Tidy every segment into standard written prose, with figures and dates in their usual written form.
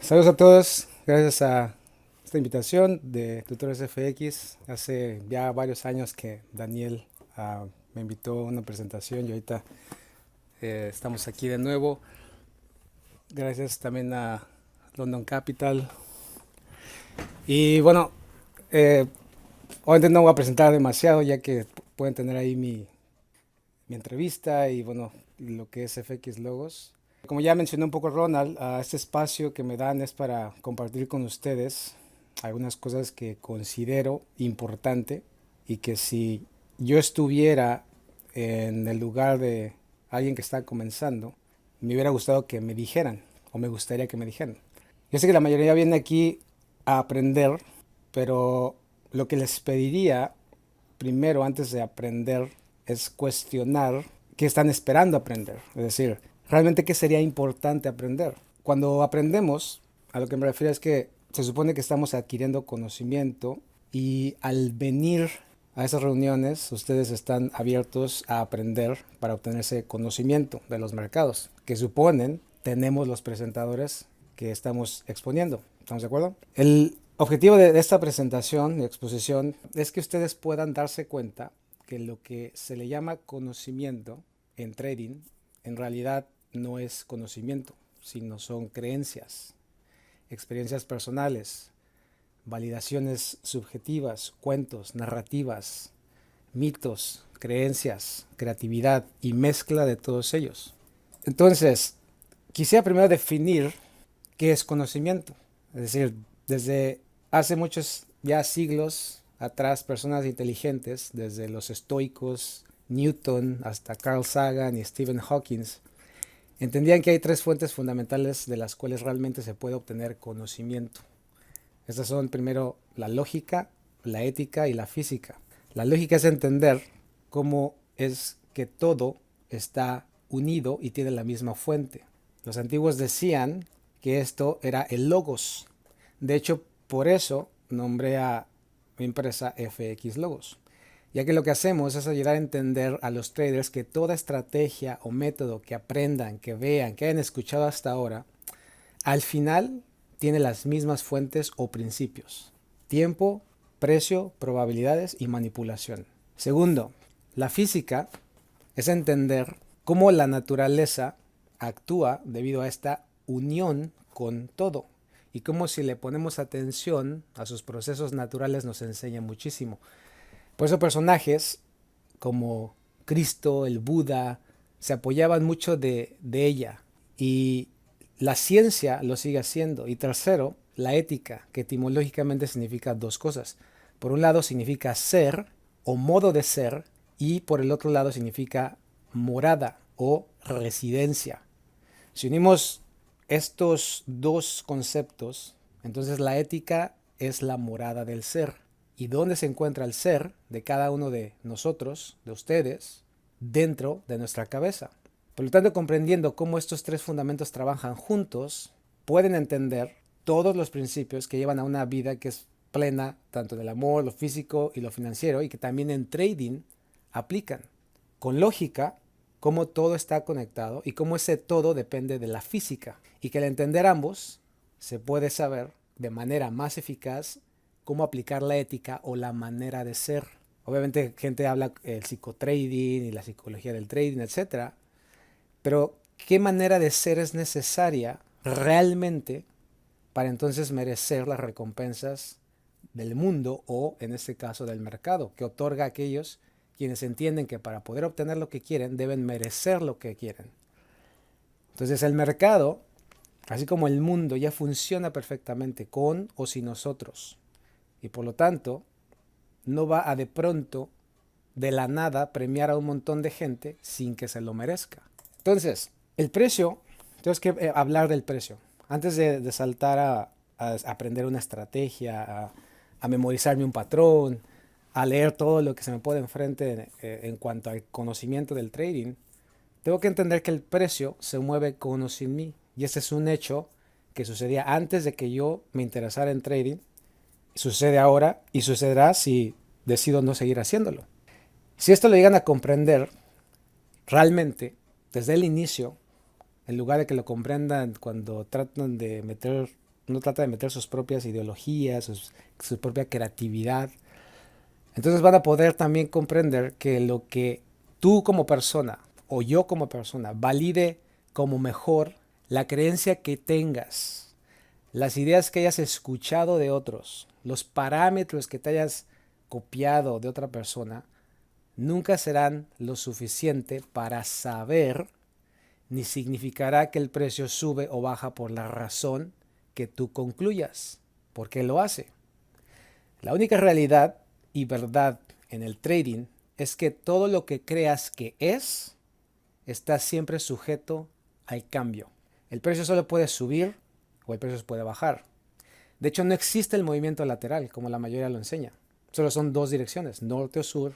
Saludos a todos, gracias a esta invitación de Tutores FX. Hace ya varios años que Daniel me invitó a una presentación y ahorita estamos aquí de nuevo. Gracias también a London Capital. Y bueno, eh, obviamente no voy a presentar demasiado ya que pueden tener ahí mi entrevista y bueno, lo que es FX Logos. Como ya mencionó un poco Ronald, este espacio que me dan es para compartir con ustedes algunas cosas que considero importante y que si yo estuviera en el lugar de alguien que está comenzando, me hubiera gustado que me dijeran o me gustaría que me dijeran. Yo sé que la mayoría viene aquí a aprender, pero lo que les pediría primero antes de aprender es cuestionar qué están esperando aprender. Es decir, realmente qué sería importante aprender. Cuando aprendemos, a lo que me refiero es que se supone que estamos adquiriendo conocimiento y al venir a esas reuniones ustedes están abiertos a aprender para obtener ese conocimiento de los mercados que suponen tenemos los presentadores que estamos exponiendo. ¿Estamos de acuerdo? El objetivo de esta presentación, de exposición, es que ustedes puedan darse cuenta que lo que se le llama conocimiento en trading en realidad no es conocimiento, sino son creencias, experiencias personales, validaciones subjetivas, cuentos, narrativas, mitos, creencias, creatividad y mezcla de todos ellos. Entonces, quisiera primero definir qué es conocimiento. Es decir, desde hace muchos ya siglos atrás, personas inteligentes, desde los estoicos, Newton, hasta Carl Sagan y Stephen Hawking, entendían que hay tres fuentes fundamentales de las cuales realmente se puede obtener conocimiento. Estas son primero la lógica, la ética y la física. La lógica es entender cómo es que todo está unido y tiene la misma fuente. Los antiguos decían que esto era el logos. De hecho, por eso nombré a mi empresa FX Logos, ya que lo que hacemos es ayudar a entender a los traders que toda estrategia o método que aprendan, que vean, que hayan escuchado hasta ahora, al final tiene las mismas fuentes o principios: tiempo, precio, probabilidades y manipulación. Segundo, la física es entender cómo la naturaleza actúa debido a esta unión con todo y cómo si le ponemos atención a sus procesos naturales nos enseña muchísimo. Por eso personajes como Cristo, el Buda, se apoyaban mucho de ella y la ciencia lo sigue haciendo. Y tercero, la ética, que etimológicamente significa dos cosas. Por un lado significa ser o modo de ser y por el otro lado significa morada o residencia. Si unimos estos dos conceptos, entonces la ética es la morada del ser. ¿Y dónde se encuentra el ser de cada uno de nosotros, de ustedes, dentro de nuestra cabeza? Por lo tanto, comprendiendo cómo estos tres fundamentos trabajan juntos, pueden entender todos los principios que llevan a una vida que es plena, tanto del amor, lo físico y lo financiero, y que también en trading aplican. Con lógica, cómo todo está conectado y cómo ese todo depende de la física. Y que al entender ambos, se puede saber de manera más eficaz cómo aplicar la ética o la manera de ser. Obviamente gente habla el psicotrading y la psicología del trading, etcétera. Pero ¿qué manera de ser es necesaria realmente para entonces merecer las recompensas del mundo o en este caso del mercado, que otorga a aquellos quienes entienden que para poder obtener lo que quieren deben merecer lo que quieren? Entonces el mercado, así como el mundo, ya funciona perfectamente con o sin nosotros. Y por lo tanto, no va a de pronto, de la nada, premiar a un montón de gente sin que se lo merezca. Entonces, el precio, tenemos que hablar del precio. Antes de saltar a aprender una estrategia, a memorizarme un patrón, a leer todo lo que se me pone enfrente en cuanto al conocimiento del trading, tengo que entender que el precio se mueve con o sin mí. Y ese es un hecho que sucedía antes de que yo me interesara en trading, sucede ahora y sucederá si decido no seguir haciéndolo. Si esto lo llegan a comprender, realmente, desde el inicio, en lugar de que lo comprendan cuando tratan de meter, uno trata de meter sus propias ideologías, su propia creatividad, entonces van a poder también comprender que lo que tú como persona o yo como persona valide como mejor, la creencia que tengas, las ideas que hayas escuchado de otros, los parámetros que te hayas copiado de otra persona, nunca serán lo suficiente para saber, ni significará que el precio sube o baja por la razón que tú concluyas, porque lo hace. La única realidad y verdad en el trading es que todo lo que creas que es, está siempre sujeto al cambio. El precio solo puede subir o el precio puede bajar. De hecho, no existe el movimiento lateral, como la mayoría lo enseña. Solo son dos direcciones, norte o sur,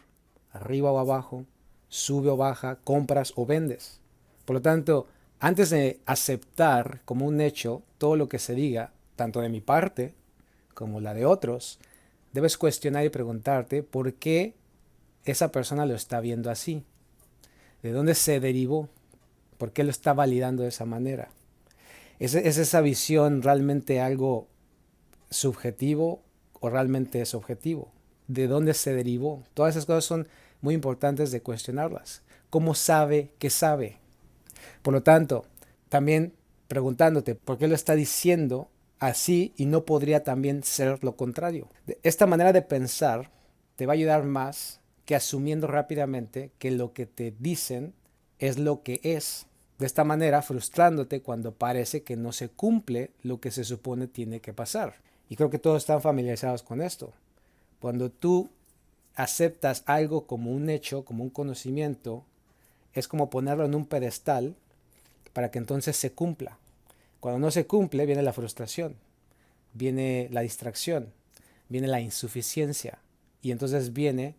arriba o abajo, sube o baja, compras o vendes. Por lo tanto, antes de aceptar como un hecho todo lo que se diga, tanto de mi parte como la de otros, debes cuestionar y preguntarte por qué esa persona lo está viendo así. ¿De dónde se derivó? ¿Por qué lo está validando de esa manera? ¿Es esa visión realmente algo subjetivo o realmente es objetivo? ¿De dónde se derivó? Todas esas cosas son muy importantes de cuestionarlas. ¿Cómo sabe que sabe? Por lo tanto, también preguntándote por qué lo está diciendo así y no podría también ser lo contrario. Esta manera de pensar te va a ayudar más que asumiendo rápidamente que lo que te dicen es lo que es. De esta manera, frustrándote cuando parece que no se cumple lo que se supone tiene que pasar. Y creo que todos están familiarizados con esto. Cuando tú aceptas algo como un hecho, como un conocimiento, es como ponerlo en un pedestal para que entonces se cumpla. Cuando no se cumple, viene la frustración, viene la distracción, viene la insuficiencia. Y entonces viene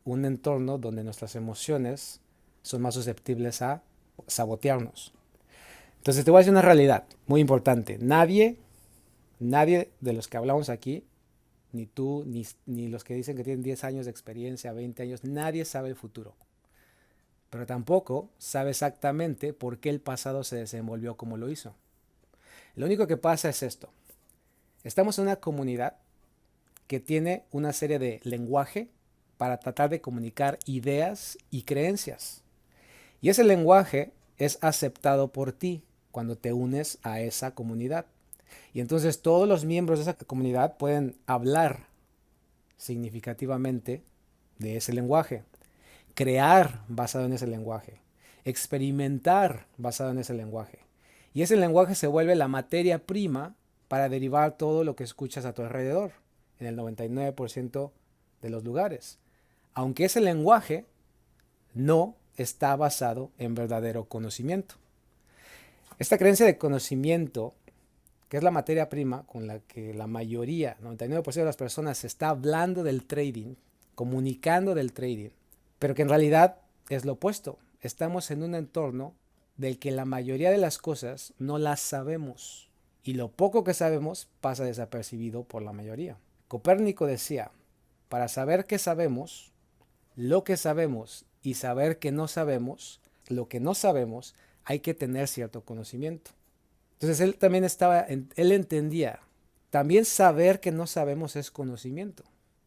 un entorno donde nuestras emociones son más susceptibles a sabotearnos. Entonces te voy a decir una realidad muy importante. Nadie de los que hablamos aquí, ni tú, ni los que dicen que tienen 10 años de experiencia, 20 años, nadie sabe el futuro. Pero tampoco sabe exactamente por qué el pasado se desenvolvió como lo hizo. Lo único que pasa es esto. Estamos en una comunidad que tiene una serie de lenguaje para tratar de comunicar ideas y creencias. Y ese lenguaje es aceptado por ti cuando te unes a esa comunidad. Y entonces todos los miembros de esa comunidad pueden hablar significativamente de ese lenguaje, crear basado en ese lenguaje, experimentar basado en ese lenguaje. Y ese lenguaje se vuelve la materia prima para derivar todo lo que escuchas a tu alrededor, en el 99% de los lugares. Aunque ese lenguaje no está basado en verdadero conocimiento. Esta creencia de conocimiento, que es la materia prima con la que la mayoría, 99% de las personas está hablando del trading, comunicando del trading, pero que en realidad es lo opuesto. Estamos en un entorno del que la mayoría de las cosas no las sabemos y lo poco que sabemos pasa desapercibido por la mayoría. Copérnico decía, para saber qué sabemos, lo que sabemos y saber que no sabemos, lo que no sabemos, hay que tener cierto conocimiento. Entonces él también él entendía, también saber que no sabemos es conocimiento,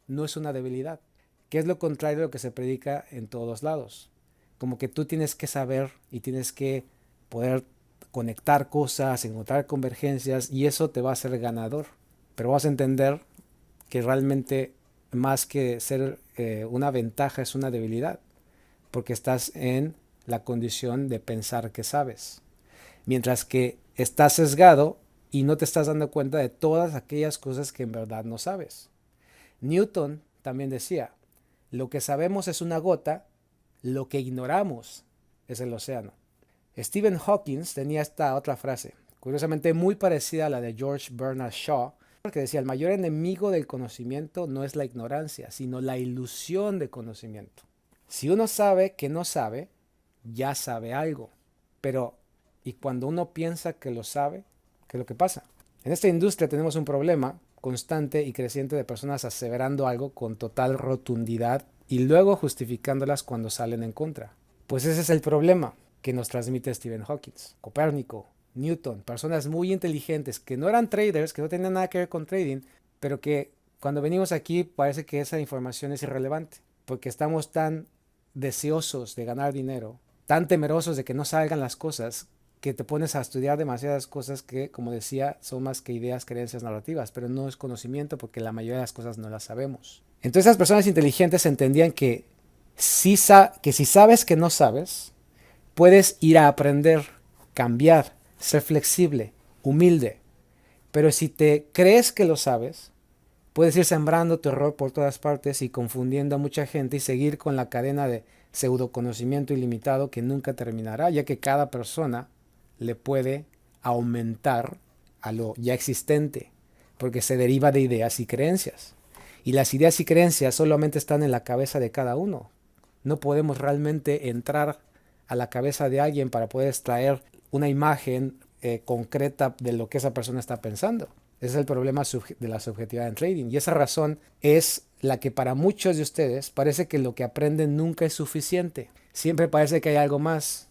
no es una debilidad, que es lo contrario de lo que se predica en todos lados. Como que tú tienes que saber y tienes que poder conectar cosas, encontrar convergencias y eso te va a hacer ganador. Pero vas a entender que realmente más que ser una ventaja es una debilidad, porque estás en la condición de pensar que sabes. Mientras que estás sesgado y no te estás dando cuenta de todas aquellas cosas que en verdad no sabes. Newton también decía, lo que sabemos es una gota, lo que ignoramos es el océano. Stephen Hawking tenía esta otra frase, curiosamente muy parecida a la de George Bernard Shaw, que decía, el mayor enemigo del conocimiento no es la ignorancia, sino la ilusión de conocimiento. Si uno sabe que no sabe, ya sabe algo. Pero, ¿y cuando uno piensa que lo sabe? ¿Qué es lo que pasa? En esta industria tenemos un problema constante y creciente de personas aseverando algo con total rotundidad y luego justificándolas cuando salen en contra. Pues ese es el problema que nos transmite Stephen Hawking, Copérnico, Newton, personas muy inteligentes que no eran traders, que no tenían nada que ver con trading, pero que cuando venimos aquí parece que esa información es irrelevante, porque estamos tan deseosos de ganar dinero, tan temerosos de que no salgan las cosas, que te pones a estudiar demasiadas cosas que, como decía, son más que ideas, creencias, narrativas, pero no es conocimiento porque la mayoría de las cosas no las sabemos. Entonces las personas inteligentes entendían que si sabes que no sabes, puedes ir a aprender, cambiar, ser flexible, humilde. Pero si te crees que lo sabes, puedes ir sembrando tu error por todas partes y confundiendo a mucha gente y seguir con la cadena de pseudoconocimiento ilimitado que nunca terminará, ya que cada persona le puede aumentar a lo ya existente, porque se deriva de ideas y creencias. Y las ideas y creencias solamente están en la cabeza de cada uno. No podemos realmente entrar a la cabeza de alguien para poder extraer una imagen concreta de lo que esa persona está pensando. Ese es el problema de la subjetividad en trading. Y esa razón es la que para muchos de ustedes parece que lo que aprenden nunca es suficiente. Siempre parece que hay algo más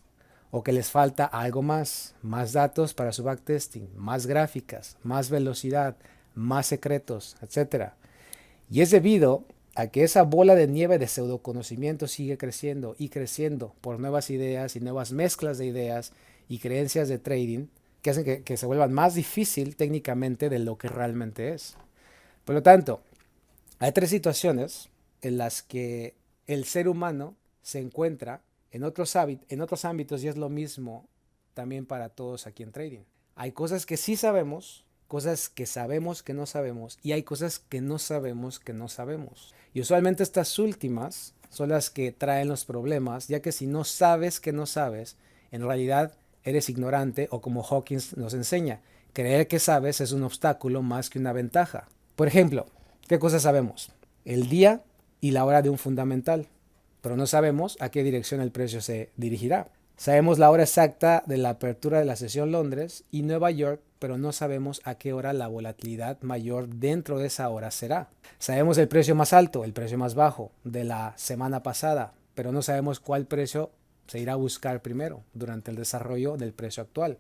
o que les falta algo más datos para su backtesting, más gráficas, más velocidad, más secretos, etcétera. Y es debido a que esa bola de nieve de pseudoconocimiento sigue creciendo y creciendo por nuevas ideas y nuevas mezclas de ideas y creencias de trading que hacen que se vuelvan más difícil técnicamente de lo que realmente es. Por lo tanto, hay tres situaciones en las que el ser humano se encuentra en otros ámbitos y es lo mismo también para todos aquí en trading. Hay cosas que sí sabemos, cosas que sabemos que no sabemos y hay cosas que no sabemos que no sabemos. Y usualmente estas últimas son las que traen los problemas, ya que si no sabes que no sabes, en realidad eres ignorante o como Hawkins nos enseña, creer que sabes es un obstáculo más que una ventaja. Por ejemplo, ¿qué cosas sabemos? El día y la hora de un fundamental, pero no sabemos a qué dirección el precio se dirigirá. Sabemos la hora exacta de la apertura de la sesión Londres y Nueva York, pero no sabemos a qué hora la volatilidad mayor dentro de esa hora será. Sabemos el precio más alto, el precio más bajo de la semana pasada, pero no sabemos cuál precio se irá a buscar primero durante el desarrollo del precio actual.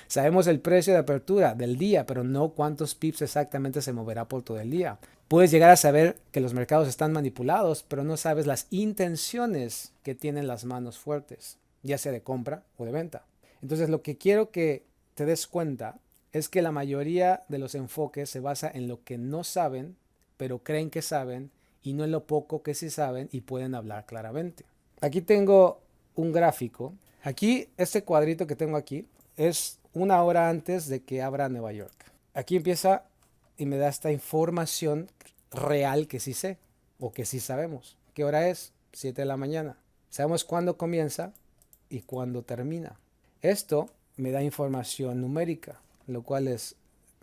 Sabemos el precio de apertura del día, pero no cuántos pips exactamente se moverá por todo el día. Puedes llegar a saber que los mercados están manipulados, pero no sabes las intenciones que tienen las manos fuertes, ya sea de compra o de venta. Entonces lo que quiero que te des cuenta es que la mayoría de los enfoques se basa en lo que no saben, pero creen que saben, y no en lo poco que sí saben y pueden hablar claramente. Aquí tengo un gráfico. Aquí, este cuadrito que tengo aquí es una hora antes de que abra Nueva York. Aquí empieza y me da esta información real que sí sé o que sí sabemos. ¿Qué hora es? 7 de la mañana. Sabemos cuándo comienza y cuándo termina. Esto me da información numérica, lo cual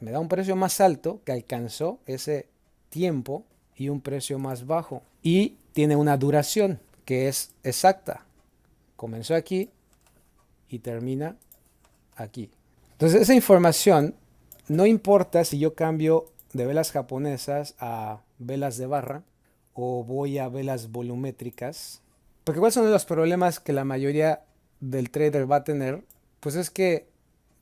me da un precio más alto que alcanzó ese tiempo y un precio más bajo. Y tiene una duración que es exacta. Comenzó aquí y termina aquí. Entonces esa información no importa si yo cambio de velas japonesas a velas de barra o voy a velas volumétricas. Porque cuáles son los problemas que la mayoría del trader va a tener, pues es que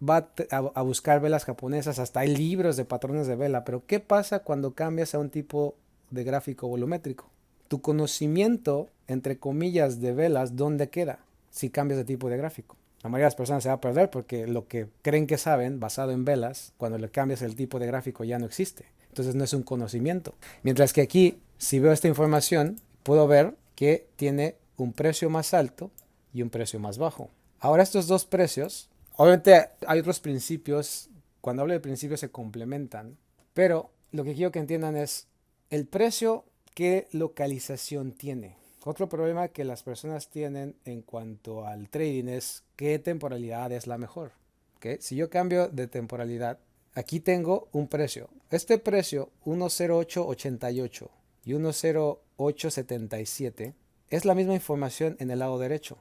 va a buscar velas japonesas, hasta hay libros de patrones de vela, pero ¿qué pasa cuando cambias a un tipo de gráfico volumétrico? Tu conocimiento, entre comillas, de velas, ¿dónde queda si cambias de tipo de gráfico? La mayoría de las personas se va a perder porque lo que creen que saben, basado en velas, cuando le cambias el tipo de gráfico ya no existe. Entonces no es un conocimiento. Mientras que aquí, si veo esta información, puedo ver que tiene un precio más alto y un precio más bajo. Ahora estos dos precios, obviamente hay otros principios, cuando hablo de principios se complementan, pero lo que quiero que entiendan es el precio, ¿qué localización tiene? Otro problema que las personas tienen en cuanto al trading es qué temporalidad es la mejor. ¿Okay? Si yo cambio de temporalidad, aquí tengo un precio. Este precio 10888 y 10877 es la misma información en el lado derecho.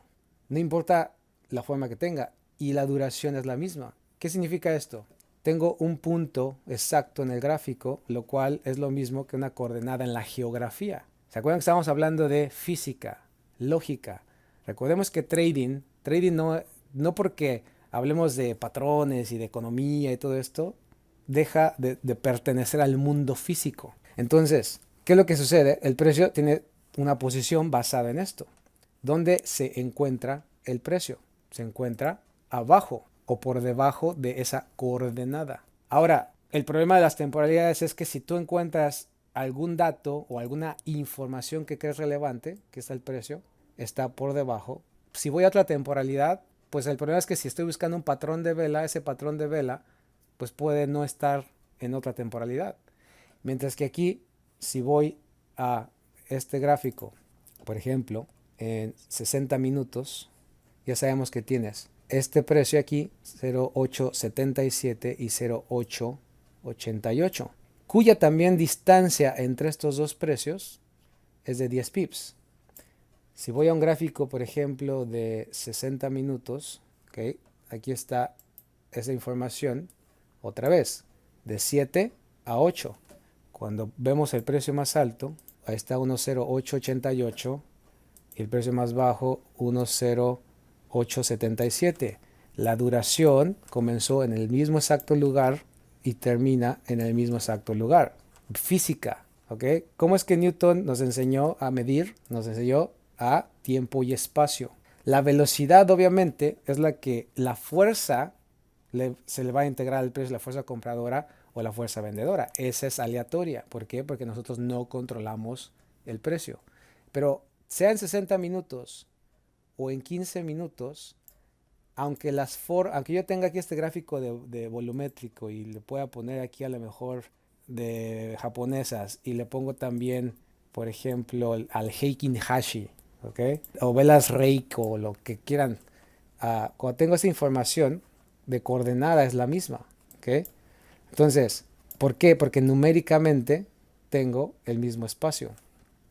No importa la forma que tenga y la duración es la misma. ¿Qué significa esto? Tengo un punto exacto en el gráfico, lo cual es lo mismo que una coordenada en la geografía. ¿Se acuerdan que estábamos hablando de física, lógica, Recordemos que trading no porque hablemos de patrones y de economía y todo esto, deja de pertenecer al mundo físico. Entonces, ¿qué es lo que sucede? El precio tiene una posición basada en esto. ¿Dónde se encuentra el precio? Se encuentra abajo o por debajo de esa coordenada. Ahora, el problema de las temporalidades es que si tú encuentras algún dato o alguna información que crees relevante, que está el precio, está por debajo. Si voy a otra temporalidad, pues el problema es que si estoy buscando un patrón de vela, ese patrón de vela, pues puede no estar en otra temporalidad. Mientras que aquí, si voy a este gráfico, por ejemplo, en 60 minutos, ya sabemos que tienes este precio aquí, 0.877 y 0.888, cuya también distancia entre estos dos precios es de 10 pips. Si voy a un gráfico, por ejemplo, de 60 minutos, ¿okay? Aquí está esa información, otra vez, de 7 a 8. Cuando vemos el precio más alto, ahí está 1.0888 y el precio más bajo 1.0877. La duración comenzó en el mismo exacto lugar y termina en el mismo exacto lugar. Física, ¿ok? ¿Cómo es que Newton nos enseñó a medir? Nos enseñó a tiempo y espacio. La velocidad, obviamente, es la que la fuerza se le va a integrar al precio, la fuerza compradora o la fuerza vendedora. Esa es aleatoria. ¿Por qué? Porque nosotros no controlamos el precio. Pero sea en 60 minutos o en 15 minutos, aunque yo tenga aquí este gráfico de volumétrico y le pueda poner aquí a lo mejor de japonesas y le pongo también, por ejemplo, al Heikin Hashi, ¿ok? O velas Reiko o lo que quieran. Cuando tengo esa información de coordenada es la misma, ¿ok? Entonces, ¿por qué? Porque numéricamente tengo el mismo espacio.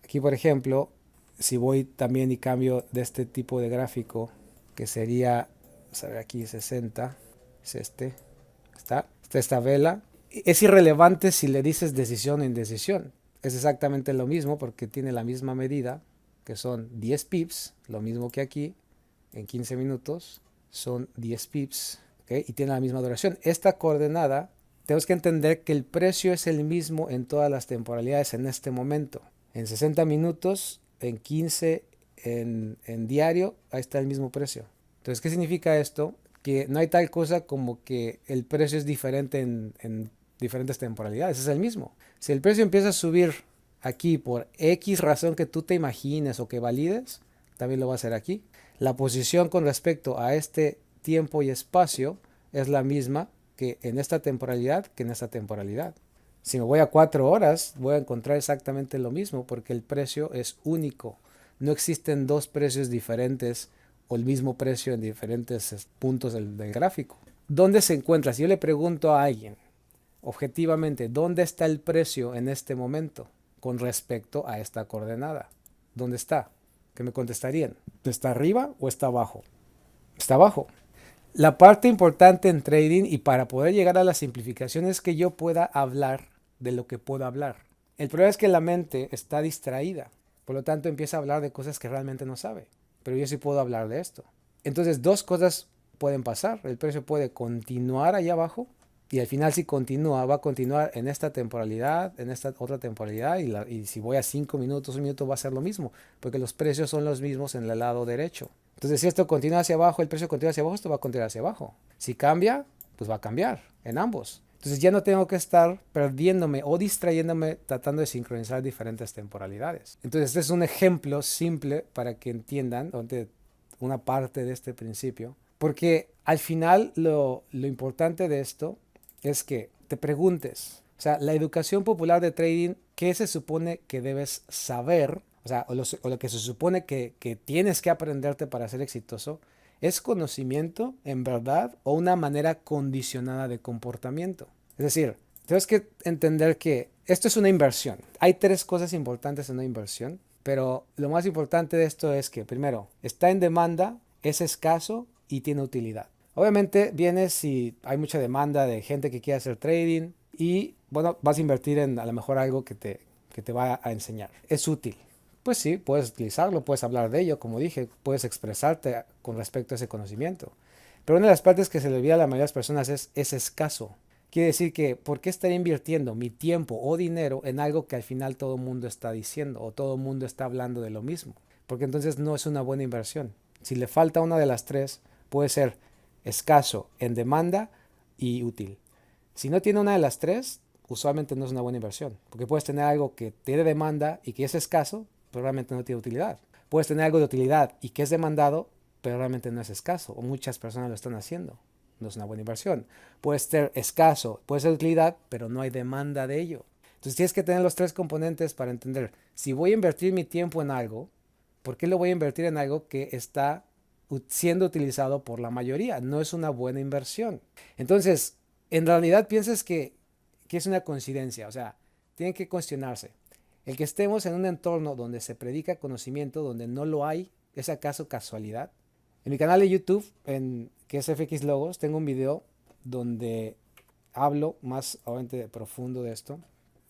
Aquí, por ejemplo, si voy también y cambio de este tipo de gráfico, que sería, vamos a ver aquí 60, es está esta vela. Es irrelevante si le dices decisión o indecisión. Es exactamente lo mismo porque tiene la misma medida, que son 10 pips, lo mismo que aquí, en 15 minutos, son 10 pips, ¿okay? Y tiene la misma duración. Esta coordenada, tenemos que entender que el precio es el mismo en todas las temporalidades en este momento. En 60 minutos, en 15, en diario, ahí está el mismo precio. Entonces, ¿qué significa esto? Que no hay tal cosa como que el precio es diferente en diferentes temporalidades, es el mismo. Si el precio empieza a subir aquí por X razón que tú te imagines o que valides, también lo va a hacer aquí. La posición con respecto a este tiempo y espacio es la misma que en esta temporalidad que en esta temporalidad. Si me voy a 4 horas, voy a encontrar exactamente lo mismo porque el precio es único. No existen dos precios diferentes o el mismo precio en diferentes puntos del gráfico. ¿Dónde se encuentra? Si yo le pregunto a alguien, objetivamente, ¿dónde está el precio en este momento con respecto a esta coordenada? ¿Dónde está? ¿Qué me contestarían? ¿Está arriba o está abajo? Está abajo. La parte importante en trading y para poder llegar a la simplificación es que yo pueda hablar de lo que puedo hablar. El problema es que la mente está distraída, por lo tanto empieza a hablar de cosas que realmente no sabe, pero yo sí puedo hablar de esto. Entonces dos cosas pueden pasar, el precio puede continuar allá abajo y al final si continúa, va a continuar en esta temporalidad, en esta otra temporalidad y si voy a 5 minutos, un minuto va a ser lo mismo, porque los precios son los mismos en el lado derecho. Entonces si esto continúa hacia abajo, el precio continúa hacia abajo, esto va a continuar hacia abajo. Si cambia, pues va a cambiar en ambos. Entonces ya no tengo que estar perdiéndome o distrayéndome tratando de sincronizar diferentes temporalidades. Entonces este es un ejemplo simple para que entiendan una parte de este principio. Porque al final lo importante de esto es que te preguntes, o sea, la educación popular de trading, ¿qué se supone que debes saber? O sea, o lo que se supone que tienes que aprenderte para ser exitoso, ¿es conocimiento en verdad o una manera condicionada de comportamiento? Es decir, tienes que entender que esto es una inversión. Hay tres cosas importantes en una inversión, pero lo más importante de esto es que, primero, está en demanda, es escaso y tiene utilidad. Obviamente viene si hay mucha demanda de gente que quiere hacer trading y bueno, vas a invertir en a lo mejor algo que te va a enseñar. Es útil. pues sí, puedes utilizarlo, puedes hablar de ello, como dije, puedes expresarte con respecto a ese conocimiento. Pero una de las partes que se le olvida a la mayoría de las personas es escaso. Quiere decir que, ¿por qué estaría invirtiendo mi tiempo o dinero en algo que al final todo el mundo está diciendo o todo el mundo está hablando de lo mismo? Porque entonces no es una buena inversión. Si le falta una de las tres, puede ser escaso, en demanda y útil. Si no tiene una de las tres, usualmente no es una buena inversión. Porque puedes tener algo que tiene demanda y que es escaso, pero realmente no tiene utilidad. Puedes tener algo de utilidad y que es demandado, pero realmente no es escaso. O muchas personas lo están haciendo. No es una buena inversión. Puede ser escaso, puede ser de utilidad, pero no hay demanda de ello. Entonces tienes que tener los tres componentes para entender, si voy a invertir mi tiempo en algo, ¿por qué lo voy a invertir en algo que está siendo utilizado por la mayoría? No es una buena inversión. Entonces, en realidad piensas que es una coincidencia, o sea, tienen que cuestionarse. El que estemos en un entorno donde se predica conocimiento, donde no lo hay, ¿es acaso casualidad? En mi canal de YouTube, que es FX Logos, tengo un video donde hablo más obviamente profundo de esto,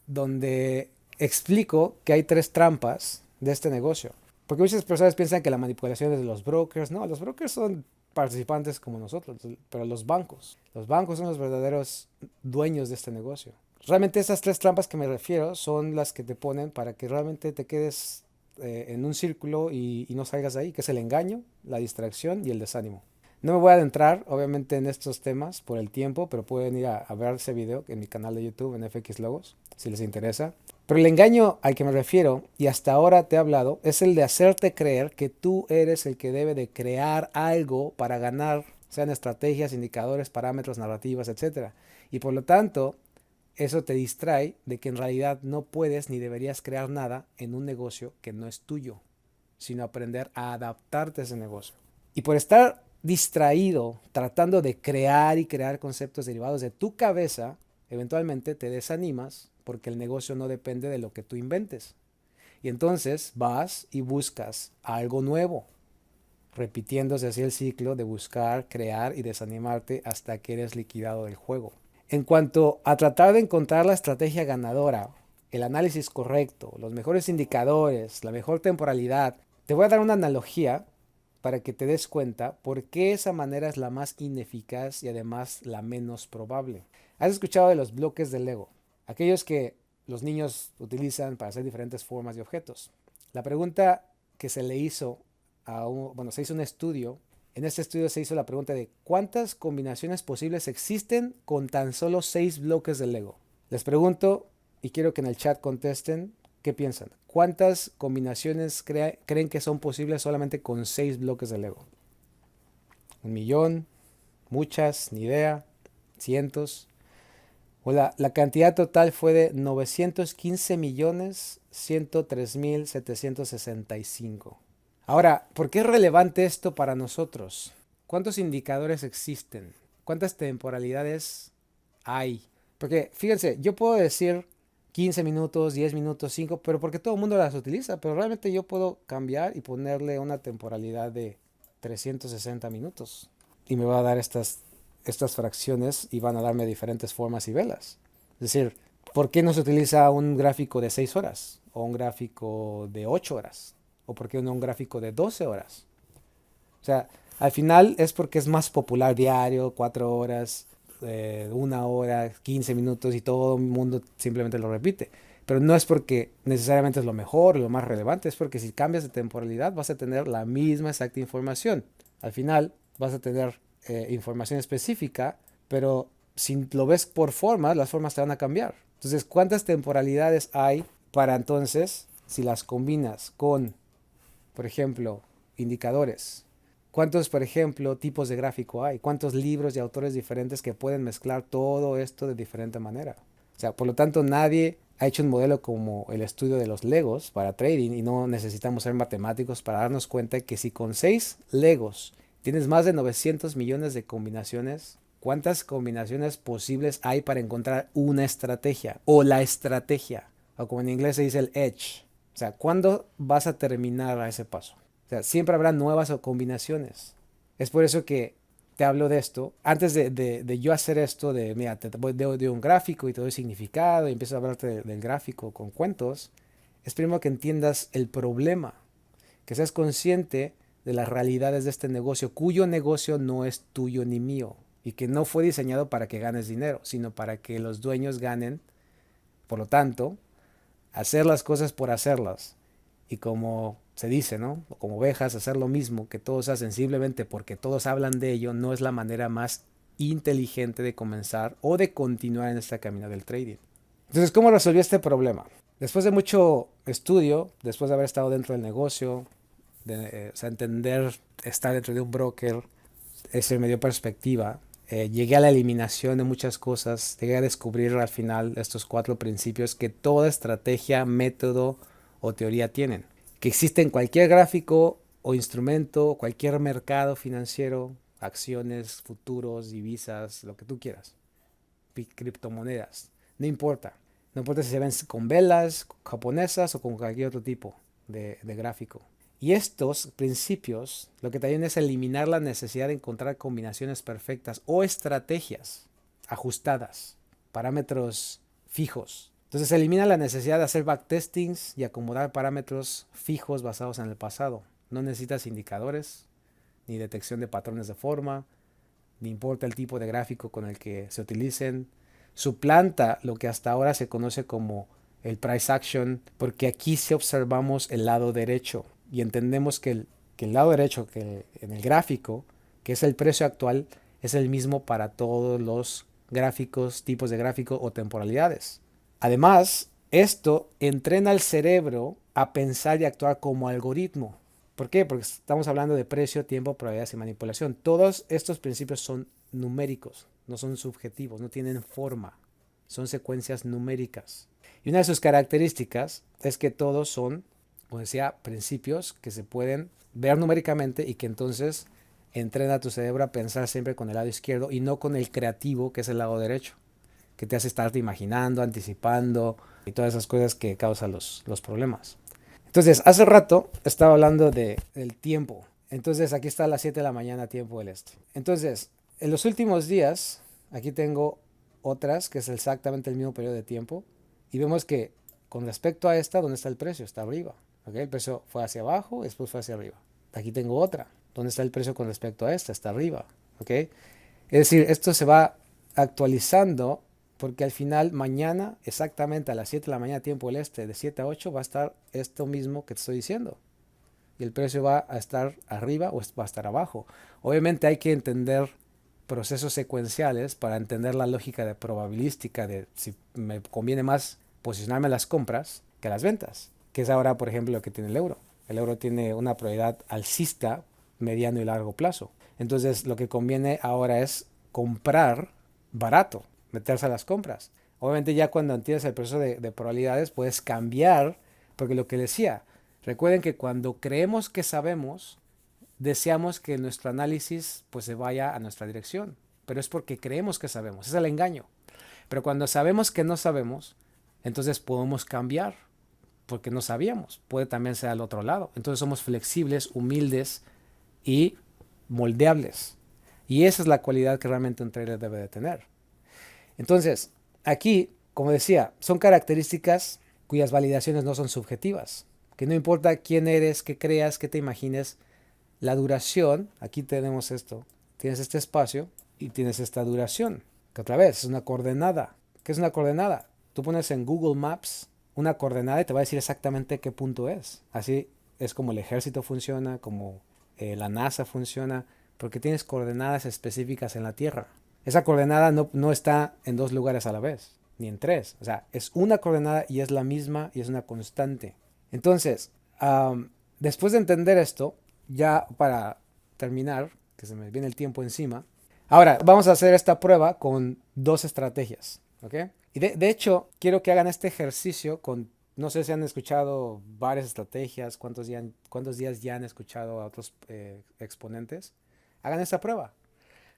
donde explico que hay tres trampas de este negocio. Porque muchas personas piensan que la manipulación es de los brokers. No, los brokers son participantes como nosotros, pero los bancos son los verdaderos dueños de este negocio. Realmente esas tres trampas que me refiero son las que te ponen para que realmente te quedes en un círculo y no salgas de ahí, que es el engaño, la distracción y el desánimo. No me voy a adentrar, obviamente, en estos temas por el tiempo, pero pueden ir a ver ese video en mi canal de YouTube, en FX Logos, si les interesa. Pero el engaño al que me refiero, y hasta ahora te he hablado, es el de hacerte creer que tú eres el que debe de crear algo para ganar, sean estrategias, indicadores, parámetros, narrativas, etc. Y por lo tanto, eso te distrae de que en realidad no puedes ni deberías crear nada en un negocio que no es tuyo, sino aprender a adaptarte a ese negocio. Y por estar distraído tratando de crear y crear conceptos derivados de tu cabeza, eventualmente te desanimas porque el negocio no depende de lo que tú inventes. Y entonces vas y buscas algo nuevo, repitiéndose así el ciclo de buscar, crear y desanimarte hasta que eres liquidado del juego. En cuanto a tratar de encontrar la estrategia ganadora, el análisis correcto, los mejores indicadores, la mejor temporalidad, te voy a dar una analogía para que te des cuenta por qué esa manera es la más ineficaz y además la menos probable. ¿Has escuchado de los bloques de Lego? Aquellos que los niños utilizan para hacer diferentes formas de objetos. La pregunta que se le hizo se hizo un estudio. En este estudio se hizo la pregunta de ¿cuántas combinaciones posibles existen con tan solo 6 bloques de Lego? Les pregunto y quiero que en el chat contesten qué piensan. ¿Cuántas combinaciones creen que son posibles solamente con 6 bloques de Lego? ¿Un millón? ¿Muchas? ¿Ni idea? ¿Cientos? O la cantidad total fue de 915.103.765. Ahora, ¿por qué es relevante esto para nosotros? ¿Cuántos indicadores existen? ¿Cuántas temporalidades hay? Porque fíjense, yo puedo decir 15 minutos, 10 minutos, 5, pero porque todo el mundo las utiliza, pero realmente yo puedo cambiar y ponerle una temporalidad de 360 minutos. Y me va a dar estas fracciones y van a darme diferentes formas y velas. Es decir, ¿por qué no se utiliza un gráfico de 6 horas? ¿O un gráfico de 8 horas? ¿O por qué no un gráfico de 12 horas? O sea, al final es porque es más popular diario, 4 horas, 1 hora, 15 minutos y todo el mundo simplemente lo repite. Pero no es porque necesariamente es lo mejor, lo más relevante, es porque si cambias de temporalidad vas a tener la misma exacta información. Al final vas a tener información específica, pero si lo ves por formas, las formas te van a cambiar. Entonces, ¿cuántas temporalidades hay para entonces, si las combinas con, por ejemplo, indicadores? ¿Cuántos, por ejemplo, tipos de gráfico hay? ¿Cuántos libros y autores diferentes que pueden mezclar todo esto de diferente manera? O sea, por lo tanto, nadie ha hecho un modelo como el estudio de los Legos para trading y no necesitamos ser matemáticos para darnos cuenta que si con 6 Legos tienes más de 900 millones de combinaciones, ¿cuántas combinaciones posibles hay para encontrar una estrategia o la estrategia? O como en inglés se dice el edge. O sea, ¿cuándo vas a terminar a ese paso? O sea, siempre habrá nuevas combinaciones. Es por eso que te hablo de esto. Antes de yo hacer esto, mira, te doy un gráfico y te doy significado y empiezo a hablarte del gráfico con cuentos, es primero que entiendas el problema, que seas consciente de las realidades de este negocio, cuyo negocio no es tuyo ni mío, y que no fue diseñado para que ganes dinero, sino para que los dueños ganen. Por lo tanto, hacer las cosas por hacerlas. Y como se dice, ¿no? Como ovejas, hacer lo mismo que todos hacen simplemente porque todos hablan de ello, no es la manera más inteligente de comenzar o de continuar en esta camino del trading. Entonces, ¿cómo resolví este problema? Después de mucho estudio, después de haber estado dentro del negocio, o sea, entender, estar dentro de un broker, ese me dio perspectiva. Llegué a la eliminación de muchas cosas, llegué a descubrir al final estos 4 principios que toda estrategia, método o teoría tienen, que existe en cualquier gráfico o instrumento, cualquier mercado financiero, acciones, futuros, divisas, lo que tú quieras, criptomonedas, no importa. No importa si se ven con velas japonesas o con cualquier otro tipo de gráfico. Y estos principios lo que te ayudan es eliminar la necesidad de encontrar combinaciones perfectas o estrategias ajustadas, parámetros fijos. Entonces elimina la necesidad de hacer backtestings y acomodar parámetros fijos basados en el pasado. No necesitas indicadores, ni detección de patrones de forma, ni importa el tipo de gráfico con el que se utilicen. Suplanta lo que hasta ahora se conoce como el price action, porque aquí sí observamos el lado derecho y entendemos que el lado derecho, que en el gráfico, que es el precio actual, es el mismo para todos los gráficos, tipos de gráfico o temporalidades. Además, esto entrena al cerebro a pensar y actuar como algoritmo. ¿Por qué? Porque estamos hablando de precio, tiempo, probabilidades y manipulación. Todos estos principios son numéricos, no son subjetivos, no tienen forma, son secuencias numéricas. Y una de sus características es que todos son, como decía, principios que se pueden ver numéricamente y que entonces entrena a tu cerebro a pensar siempre con el lado izquierdo y no con el creativo, que es el lado derecho, que te hace estarte imaginando, anticipando y todas esas cosas que causan los problemas. Entonces, hace rato estaba hablando del tiempo. Entonces, aquí está a las 7 de la mañana, tiempo del este. Entonces, en los últimos días, aquí tengo otras, que es exactamente el mismo periodo de tiempo. Y vemos que con respecto a esta, ¿dónde está el precio? Está arriba. ¿Okay? El precio fue hacia abajo, después fue hacia arriba. Aquí tengo otra. ¿Dónde está el precio con respecto a esta? Está arriba. ¿Okay? Es decir, esto se va actualizando porque al final mañana, exactamente a las 7 de la mañana, tiempo del este, de 7 a 8, va a estar esto mismo que te estoy diciendo. Y el precio va a estar arriba o va a estar abajo. Obviamente hay que entender procesos secuenciales para entender la lógica de probabilística de si me conviene más posicionarme en las compras que las ventas, que es ahora, por ejemplo, lo que tiene el euro. El euro tiene una probabilidad alcista mediano y largo plazo. Entonces, lo que conviene ahora es comprar barato, meterse a las compras. Obviamente ya cuando entiendes el proceso de probabilidades puedes cambiar, porque lo que decía, recuerden que cuando creemos que sabemos, deseamos que nuestro análisis pues se vaya a nuestra dirección, pero es porque creemos que sabemos, es el engaño. Pero cuando sabemos que no sabemos, entonces podemos cambiar, porque no sabíamos, puede también ser al otro lado. Entonces somos flexibles, humildes y moldeables. Y esa es la cualidad que realmente un trader debe de tener. Entonces, aquí, como decía, son características cuyas validaciones no son subjetivas. Que no importa quién eres, qué creas, qué te imagines, la duración, aquí tenemos esto, tienes este espacio y tienes esta duración, que otra vez es una coordenada. ¿Qué es una coordenada? Tú pones en Google Maps una coordenada y te va a decir exactamente qué punto es. Así es como el ejército funciona, como la NASA funciona, porque tienes coordenadas específicas en la Tierra. Esa coordenada no está en 2 lugares a la vez, ni en 3. O sea, es una coordenada y es la misma y es una constante. Entonces, después de entender esto, ya para terminar, que se me viene el tiempo encima, ahora vamos a hacer esta prueba con 2 estrategias. ¿Ok? Y de hecho, quiero que hagan este ejercicio con, no sé si han escuchado varias estrategias, cuántos días ya han escuchado a otros exponentes. Hagan esta prueba.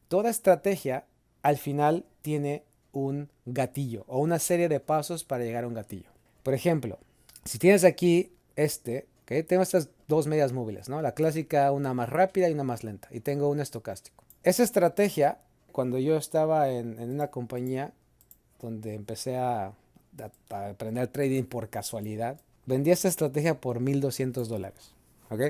Toda estrategia al final tiene un gatillo o una serie de pasos para llegar a un gatillo. Por ejemplo, si tienes aquí ¿okay? Tengo estas 2 medias móviles, ¿no? La clásica, una más rápida y una más lenta. Y tengo un estocástico. Esa estrategia, cuando yo estaba en una compañía donde empecé a aprender trading por casualidad, vendí esta estrategia por $1,200. ¿Ok?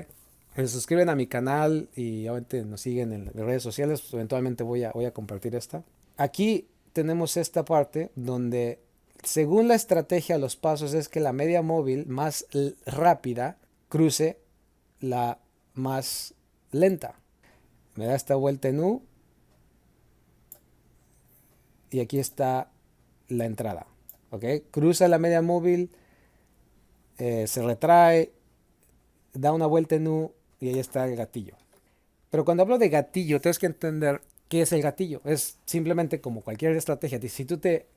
Se suscriben a mi canal y obviamente nos siguen en redes sociales. Pues eventualmente voy a compartir esta. Aquí tenemos esta parte donde, según la estrategia, los pasos es que la media móvil más rápida cruce la más lenta. Me da esta vuelta en U y aquí está la entrada. ¿Ok? Cruza la media móvil, se retrae, da una vuelta en U y ahí está el gatillo. Pero cuando hablo de gatillo, tienes que entender qué es el gatillo. Es simplemente como cualquier estrategia. Si tú te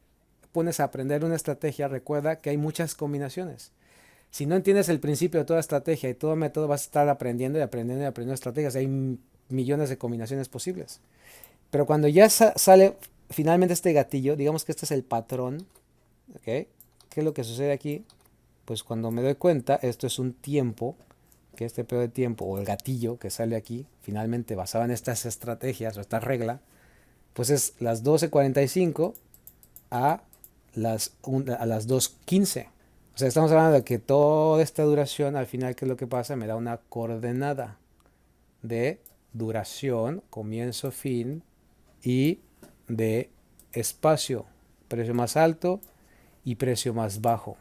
pones a aprender una estrategia, recuerda que hay muchas combinaciones. Si no entiendes el principio de toda estrategia y todo método, vas a estar aprendiendo y aprendiendo y aprendiendo estrategias. Hay millones de combinaciones posibles. Pero cuando ya sale finalmente este gatillo, digamos que este es el patrón, ¿ok? ¿Qué es lo que sucede aquí? Pues cuando me doy cuenta, esto es un tiempo, que este periodo de tiempo, o el gatillo que sale aquí, finalmente basado en estas estrategias o esta regla, pues es las 12:45 a las 2:15. O sea, estamos hablando de que toda esta duración, al final, ¿qué es lo que pasa? Me da una coordenada de duración, comienzo, fin, y de espacio, precio más alto y precio más bajo.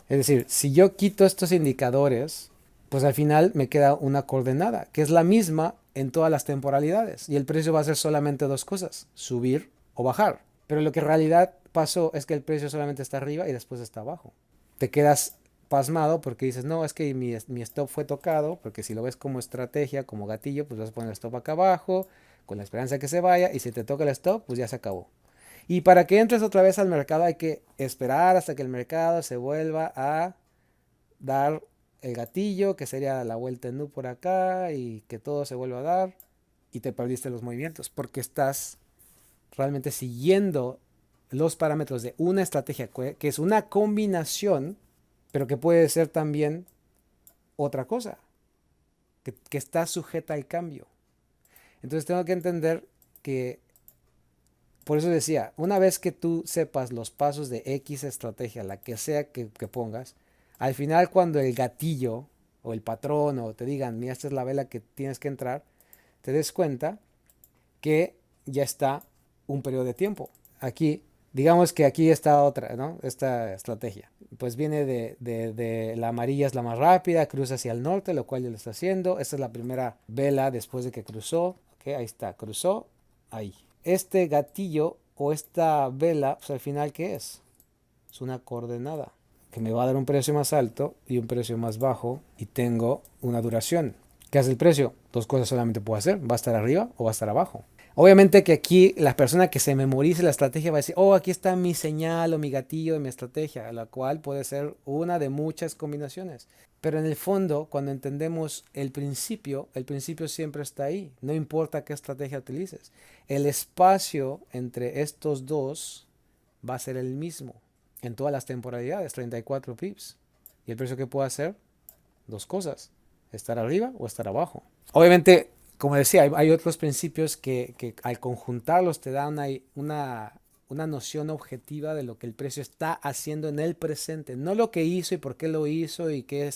Es decir, si yo quito estos indicadores, pues al final me queda una coordenada, que es la misma en todas las temporalidades. Y el precio va a ser solamente dos cosas, subir o bajar. Pero lo que en realidad pasó es que el precio solamente está arriba y después está abajo. Te quedas pasmado porque dices, no, es que mi stop fue tocado, porque si lo ves como estrategia, como gatillo, pues vas a poner el stop acá abajo, con la esperanza de que se vaya, y si te toca el stop, pues ya se acabó. Y para que entres otra vez al mercado hay que esperar hasta que el mercado se vuelva a dar el gatillo, que sería la vuelta en U por acá, y que todo se vuelva a dar, y te perdiste los movimientos, porque estás realmente siguiendo los parámetros de una estrategia, que es una combinación, pero que puede ser también otra cosa, que está sujeta al cambio. Entonces tengo que entender que, por eso decía, una vez que tú sepas los pasos de X estrategia, la que sea que pongas, al final cuando el gatillo o el patrón o te digan, mira, esta es la vela que tienes que entrar, te des cuenta que ya está un periodo de tiempo. Aquí, digamos que aquí está otra, ¿no? Esta estrategia. Pues viene de la amarilla es la más rápida, cruza hacia el norte, lo cual ya lo está haciendo. Esta es la primera vela después de que cruzó. Okay, ahí está, cruzó, ahí. Este gatillo o esta vela, pues al final, ¿qué es? Es una coordenada que me va a dar un precio más alto y un precio más bajo y tengo una duración. ¿Qué hace el precio? Dos cosas solamente puedo hacer, va a estar arriba o va a estar abajo. Obviamente que aquí la persona que se memorice la estrategia va a decir, oh, aquí está mi señal o mi gatillo de mi estrategia, la cual puede ser una de muchas combinaciones. Pero en el fondo, cuando entendemos el principio siempre está ahí, no importa qué estrategia utilices. El espacio entre estos dos va a ser el mismo en todas las temporalidades, 34 pips. ¿Y el precio que puedo hacer? Dos cosas, estar arriba o estar abajo. Obviamente, como decía, hay otros principios que al conjuntarlos te dan una noción objetiva de lo que el precio está haciendo en el presente. No lo que hizo y por qué lo hizo y qué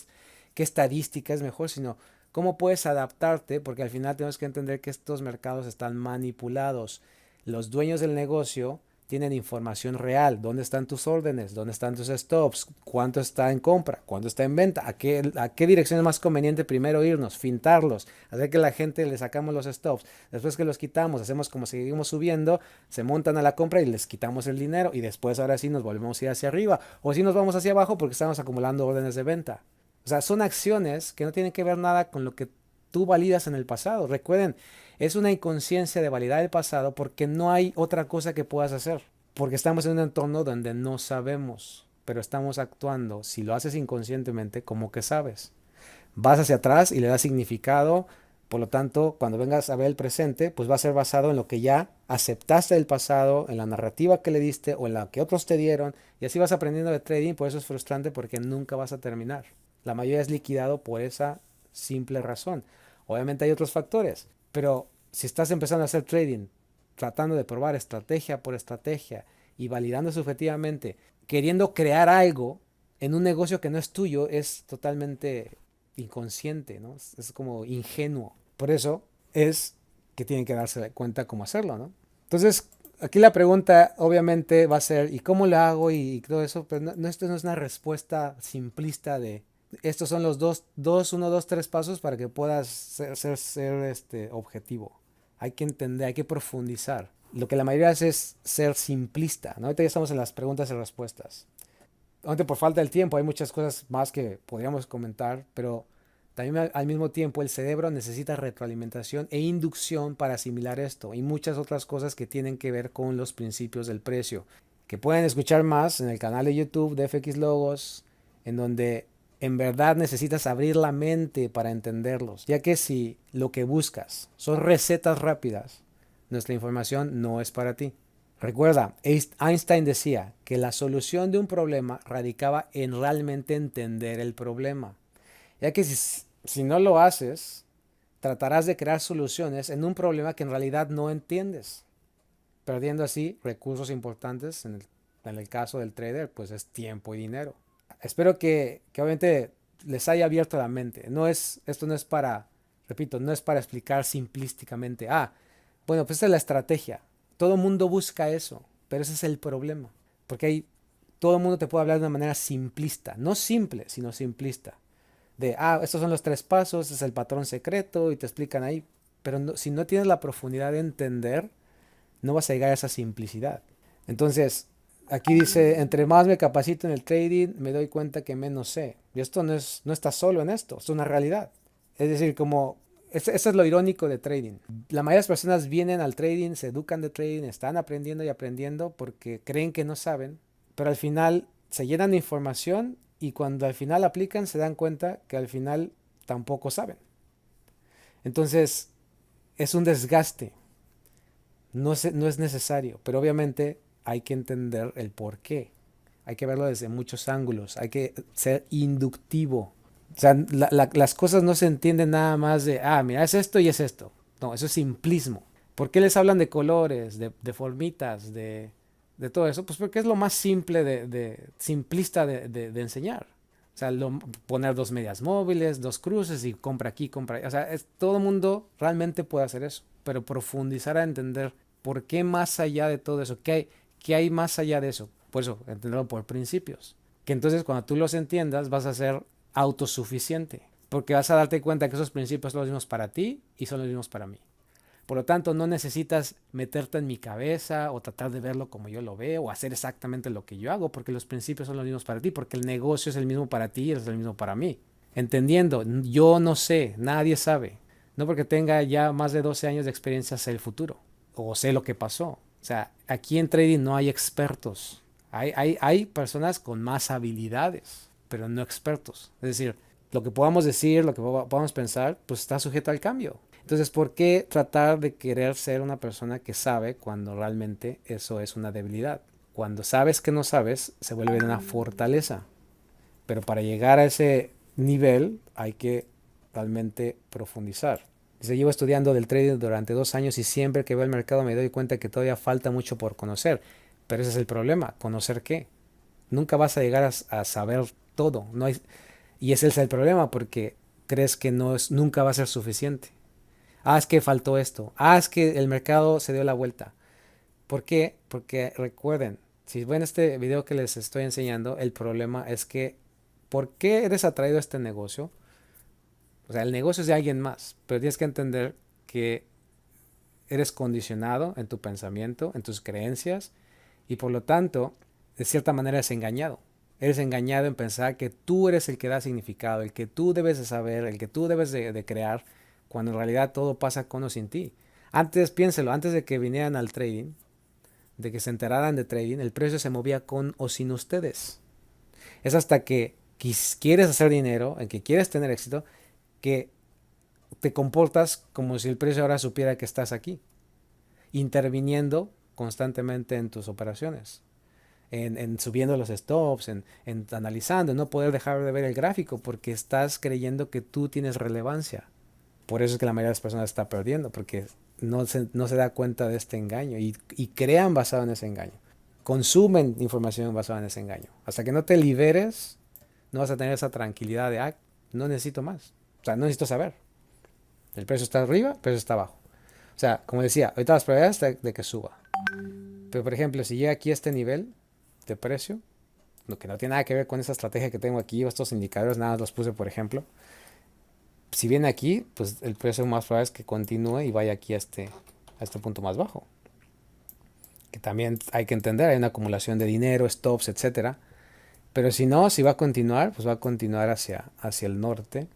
estadística es mejor, sino cómo puedes adaptarte, porque al final tenemos que entender que estos mercados están manipulados. Los dueños del negocio tienen información real, dónde están tus órdenes, dónde están tus stops, cuánto está en compra, cuánto está en venta, a qué dirección es más conveniente primero irnos, fintarlos, hacer que la gente le sacamos los stops, después que los quitamos, hacemos como seguimos subiendo, se montan a la compra y les quitamos el dinero y después ahora sí nos volvemos a ir hacia arriba o si nos vamos hacia abajo porque estamos acumulando órdenes de venta. O sea, son acciones que no tienen que ver nada con lo que tú validas en el pasado. Recuerden, es una inconsciencia de validar el pasado porque no hay otra cosa que puedas hacer. Porque estamos en un entorno donde no sabemos, pero estamos actuando, si lo haces inconscientemente, como que sabes. Vas hacia atrás y le das significado, por lo tanto, cuando vengas a ver el presente, pues va a ser basado en lo que ya aceptaste del pasado, en la narrativa que le diste o en la que otros te dieron, y así vas aprendiendo de trading, por eso es frustrante porque nunca vas a terminar. La mayoría es liquidado por esa simple razón. Obviamente hay otros factores, pero si estás empezando a hacer trading, tratando de probar estrategia por estrategia y validando subjetivamente, queriendo crear algo en un negocio que no es tuyo es totalmente inconsciente, ¿no? Es como ingenuo. Por eso es que tienen que darse cuenta cómo hacerlo, ¿no? Entonces, aquí la pregunta obviamente va a ser, ¿y cómo lo hago? Y todo eso, pero esto no es una respuesta simplista de, estos son los uno, dos, tres pasos para que puedas ser objetivo. Hay que entender, hay que profundizar. Lo que la mayoría hace es ser simplista, ¿no? Ahorita ya estamos en las preguntas y respuestas. Obviamente por falta del tiempo hay muchas cosas más que podríamos comentar, pero también al mismo tiempo el cerebro necesita retroalimentación e inducción para asimilar esto y muchas otras cosas que tienen que ver con los principios del precio, que pueden escuchar más en el canal de YouTube de FX Logos, en donde en verdad necesitas abrir la mente para entenderlos, ya que si lo que buscas son recetas rápidas, nuestra información no es para ti. Recuerda, Einstein decía que la solución de un problema radicaba en realmente entender el problema, ya que si no lo haces, tratarás de crear soluciones en un problema que en realidad no entiendes, perdiendo así recursos importantes en el caso del trader, pues es tiempo y dinero. Espero que obviamente les haya abierto la mente. Esto no es para, repito, no es para explicar simplísticamente, bueno, pues esa es la estrategia. Todo el mundo busca eso, pero ese es el problema. Porque todo el mundo te puede hablar de una manera simplista. No simple, sino simplista. De, estos son los tres pasos, este es el patrón secreto y te explican ahí. Pero si no tienes la profundidad de entender, no vas a llegar a esa simplicidad. Entonces, aquí dice, entre más me capacito en el trading, me doy cuenta que menos sé. Y esto no está solo en esto, es una realidad. Es decir, eso es lo irónico de trading. La mayoría de las personas vienen al trading, se educan de trading, están aprendiendo y aprendiendo porque creen que no saben, pero al final se llenan de información y cuando al final aplican se dan cuenta que al final tampoco saben. Entonces, es un desgaste. No es necesario, pero obviamente hay que entender el por qué. Hay que verlo desde muchos ángulos. Hay que ser inductivo. O sea, las cosas no se entienden nada más de, mira, es esto y es esto. No, eso es simplismo. ¿Por qué les hablan de colores, de formitas, de todo eso? Pues porque es lo más simple, simplista de enseñar. O sea, poner dos medias móviles, dos cruces y compra aquí, compra allá. O sea, todo el mundo realmente puede hacer eso. Pero profundizar a entender por qué más allá de todo eso, qué hay más allá de eso. Por eso, entenderlo por principios. Que entonces cuando tú los entiendas vas a ser autosuficiente. Porque vas a darte cuenta que esos principios son los mismos para ti y son los mismos para mí. Por lo tanto, no necesitas meterte en mi cabeza o tratar de verlo como yo lo veo o hacer exactamente lo que yo hago, porque los principios son los mismos para ti, porque el negocio es el mismo para ti y es el mismo para mí. Entendiendo, yo no sé, nadie sabe. No porque tenga ya más de 12 años de experiencia sé el futuro o sé lo que pasó. O sea, aquí en trading no hay expertos. Hay personas con más habilidades, pero no expertos. Es decir, lo que podamos decir, lo que podamos pensar, pues está sujeto al cambio. Entonces, ¿por qué tratar de querer ser una persona que sabe cuando realmente eso es una debilidad? Cuando sabes que no sabes, se vuelve una fortaleza. Pero para llegar a ese nivel hay que realmente profundizar. Dice, llevo estudiando del trading durante 2 años y siempre que veo el mercado me doy cuenta que todavía falta mucho por conocer. Pero ese es el problema, ¿conocer qué? Nunca vas a llegar a saber todo. No hay, y ese es el problema porque crees que nunca va a ser suficiente. Es que faltó esto. Es que el mercado se dio la vuelta. ¿Por qué? Porque recuerden, si ven este video que les estoy enseñando, el problema es que ¿por qué eres atraído a este negocio? O sea, el negocio es de alguien más, pero tienes que entender que eres condicionado en tu pensamiento, en tus creencias, y por lo tanto, de cierta manera es engañado. Eres engañado en pensar que tú eres el que da significado, el que tú debes de saber, el que tú debes de crear, cuando en realidad todo pasa con o sin ti. Antes, piénselo, antes de que vinieran al trading, de que se enteraran de trading, el precio se movía con o sin ustedes. Es hasta que quieres hacer dinero, en que quieres tener éxito, que te comportas como si el precio ahora supiera que estás aquí, interviniendo constantemente en tus operaciones, en subiendo los stops, en analizando, en no poder dejar de ver el gráfico porque estás creyendo que tú tienes relevancia. Por eso es que la mayoría de las personas está perdiendo, porque no se da cuenta de este engaño y crean basado en ese engaño. Consumen información basada en ese engaño. Hasta que no te liberes No vas a tener esa tranquilidad de, no necesito más. O sea, no necesito saber. El precio está arriba, el precio está abajo. O sea, como decía, ahorita las probabilidades de que suba. Pero por ejemplo, si llega aquí a este nivel de precio, lo que no tiene nada que ver con esa estrategia que tengo aquí, o estos indicadores, nada más los puse por ejemplo. Si viene aquí, pues el precio más probable es que continúe y vaya aquí a este punto más bajo. Que también hay que entender, hay una acumulación de dinero, stops, etcétera. Pero si no, si va a continuar, pues va a continuar hacia el norte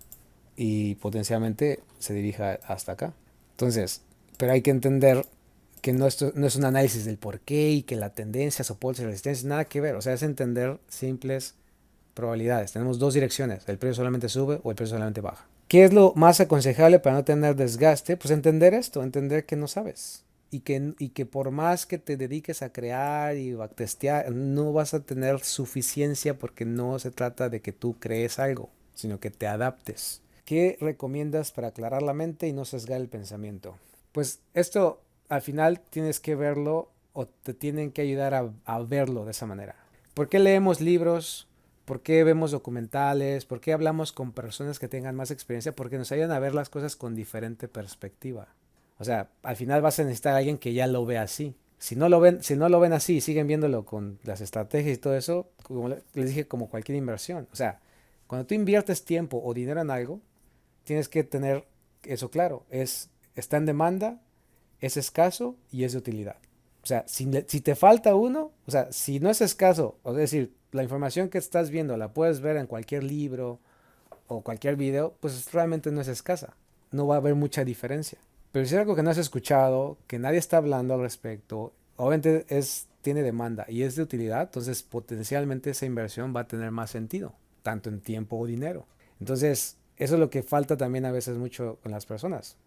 y potencialmente se dirija hasta acá. Entonces, pero hay que entender que esto no es un análisis del por qué y que la tendencia, soporte y resistencia, nada que ver. O sea, es entender simples probabilidades. Tenemos dos direcciones, el precio solamente sube o el precio solamente baja. ¿Qué es lo más aconsejable para no tener desgaste? Pues entender esto, entender que no sabes. Y que por más que te dediques a crear y a testear, no vas a tener suficiencia porque no se trata de que tú crees algo, sino que te adaptes. ¿Qué recomiendas para aclarar la mente y no sesgar el pensamiento? Pues esto al final tienes que verlo o te tienen que ayudar a verlo de esa manera. ¿Por qué leemos libros? ¿Por qué vemos documentales? ¿Por qué hablamos con personas que tengan más experiencia? Porque nos ayudan a ver las cosas con diferente perspectiva. O sea, al final vas a necesitar a alguien que ya lo vea así. Si no lo ven así y siguen viéndolo con las estrategias y todo eso, como les dije, como cualquier inversión. O sea, cuando tú inviertes tiempo o dinero en algo, tienes que tener eso claro. Está en demanda, es escaso y es de utilidad. O sea, si te falta uno, o sea, si no es escaso, es decir, la información que estás viendo la puedes ver en cualquier libro o cualquier video, pues realmente no es escasa. No va a haber mucha diferencia. Pero si es algo que no has escuchado, que nadie está hablando al respecto, obviamente tiene demanda y es de utilidad, entonces potencialmente esa inversión va a tener más sentido, tanto en tiempo o dinero. Entonces, eso es lo que falta también a veces mucho con las personas.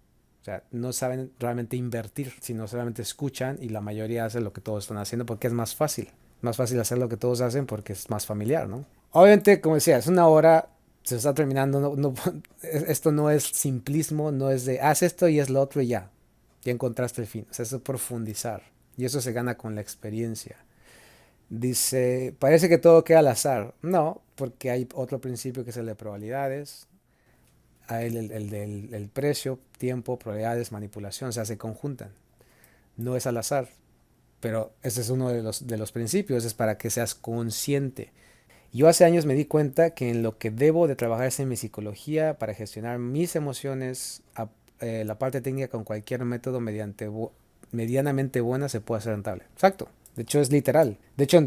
O sea, no saben realmente invertir, sino solamente escuchan y la mayoría hace lo que todos están haciendo porque es más fácil. Más fácil hacer lo que todos hacen porque es más familiar, ¿no? Obviamente, como decía, es una hora, se está terminando, esto no es simplismo, no es de haz esto y es lo otro y ya encontraste el fin. O sea, es profundizar y eso se gana con la experiencia. Dice, parece que todo queda al azar. No, porque hay otro principio que es el de probabilidades, el del precio, tiempo, probabilidades, manipulación, o sea, se conjuntan. No es al azar, pero ese es uno de los principios, es para que seas consciente. Yo hace años me di cuenta que en lo que debo de trabajar es en mi psicología para gestionar mis emociones, la parte técnica con cualquier método medianamente buena se puede hacer rentable. Exacto. De hecho es literal. De hecho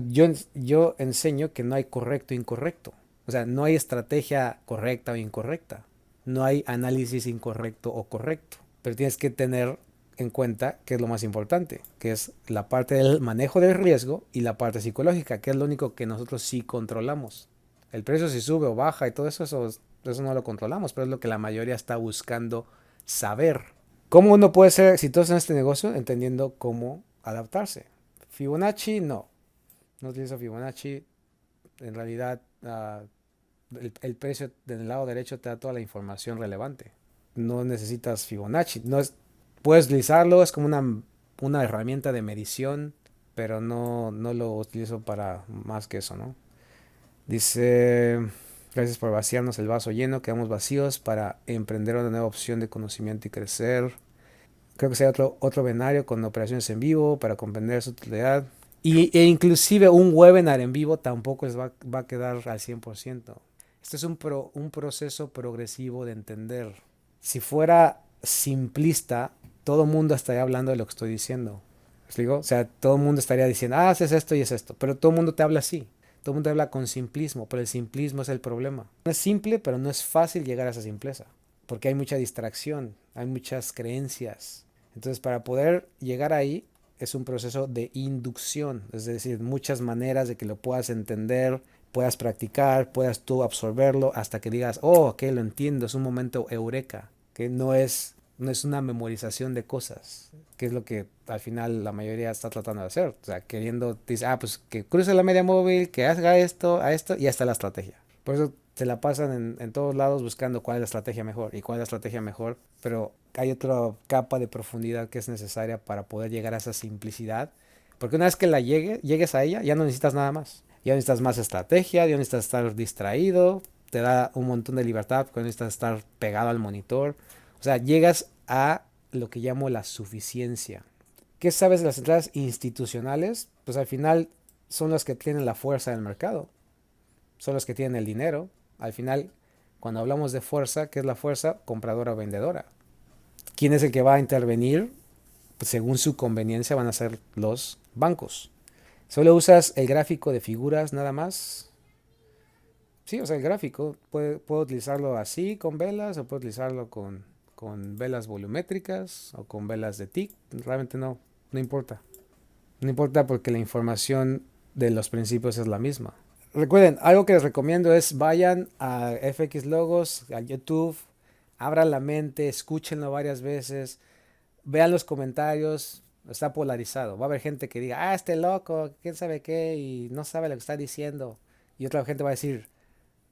yo enseño que no hay correcto e incorrecto. O sea, no hay estrategia correcta o incorrecta. No hay análisis incorrecto o correcto. Pero tienes que tener en cuenta que es lo más importante, que es la parte del manejo del riesgo y la parte psicológica, que es lo único que nosotros sí controlamos. El precio si sube o baja y todo eso no lo controlamos, pero es lo que la mayoría está buscando saber. ¿Cómo uno puede ser exitoso en este negocio? Entendiendo cómo adaptarse. Fibonacci, no utilizo Fibonacci. En realidad, el precio del lado derecho te da toda la información relevante. No necesitas Fibonacci. Puedes utilizarlo, es como una herramienta de medición, pero no lo utilizo para más que eso, ¿no? Dice, gracias por vaciarnos el vaso lleno, quedamos vacíos para emprender una nueva opción de conocimiento y crecer. Creo que sea otro webinar con operaciones en vivo para comprender su utilidad. E inclusive un webinar en vivo tampoco va a quedar al 100%. Esto es un proceso progresivo de entender. Si fuera simplista, todo el mundo estaría hablando de lo que estoy diciendo. ¿Les digo? O sea, todo el mundo estaría diciendo, haces esto y es esto. Pero todo el mundo te habla así. Todo el mundo habla con simplismo, pero el simplismo es el problema. No es simple, pero no es fácil llegar a esa simpleza. Porque hay mucha distracción, hay muchas creencias. Entonces, para poder llegar ahí, es un proceso de inducción. Es decir, muchas maneras de que lo puedas entender, puedas practicar, puedas tú absorberlo hasta que digas, oh, ok, lo entiendo, es un momento eureka, que no es una memorización de cosas, que es lo que al final la mayoría está tratando de hacer. O sea, queriendo, dice, pues que cruce la media móvil, que haga esto, a esto, y ya está la estrategia. Por eso se la pasan en todos lados buscando cuál es la estrategia mejor y cuál es la estrategia mejor, pero hay otra capa de profundidad que es necesaria para poder llegar a esa simplicidad, porque una vez que llegues a ella, ya no necesitas nada más. Ya no necesitas más estrategia, ya no necesitas estar distraído, te da un montón de libertad, porque no necesitas estar pegado al monitor. O sea, llegas a lo que llamo la suficiencia. ¿Qué sabes de las entradas institucionales? Pues al final son los que tienen la fuerza del mercado, son los que tienen el dinero. Al final, cuando hablamos de fuerza, ¿qué es la fuerza? Compradora o vendedora. ¿Quién es el que va a intervenir? Pues según su conveniencia van a ser los bancos. ¿Solo usas el gráfico de figuras nada más? Sí, o sea, el gráfico. Puedo utilizarlo así con velas o puedo utilizarlo con velas volumétricas o con velas de TIC. Realmente no importa. No importa porque la información de los principios es la misma. Recuerden, algo que les recomiendo es vayan a FX Logos, a YouTube, abran la mente, escúchenlo varias veces, vean los comentarios, está polarizado. Va a haber gente que diga, este loco, quién sabe qué, y no sabe lo que está diciendo. Y otra gente va a decir,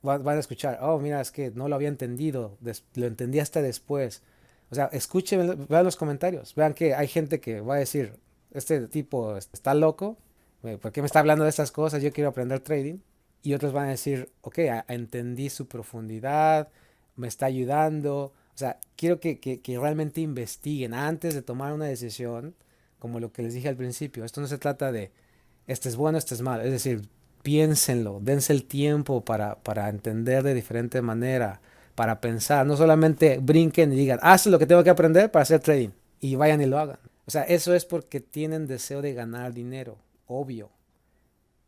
van a escuchar, oh, mira, es que no lo había entendido, lo entendí hasta después. O sea, escuchen, vean los comentarios, vean que hay gente que va a decir, este tipo está loco, ¿por qué me está hablando de estas cosas? Yo quiero aprender trading. Y otros van a decir, ok, entendí su profundidad, me está ayudando. O sea, quiero que realmente investiguen antes de tomar una decisión, como lo que les dije al principio. Esto no se trata de, este es bueno, este es malo. Es decir, piénsenlo, dense el tiempo para entender de diferente manera, para pensar. No solamente brinquen y digan, esto es lo que tengo que aprender para hacer trading. Y vayan y lo hagan. O sea, eso es porque tienen deseo de ganar dinero, obvio.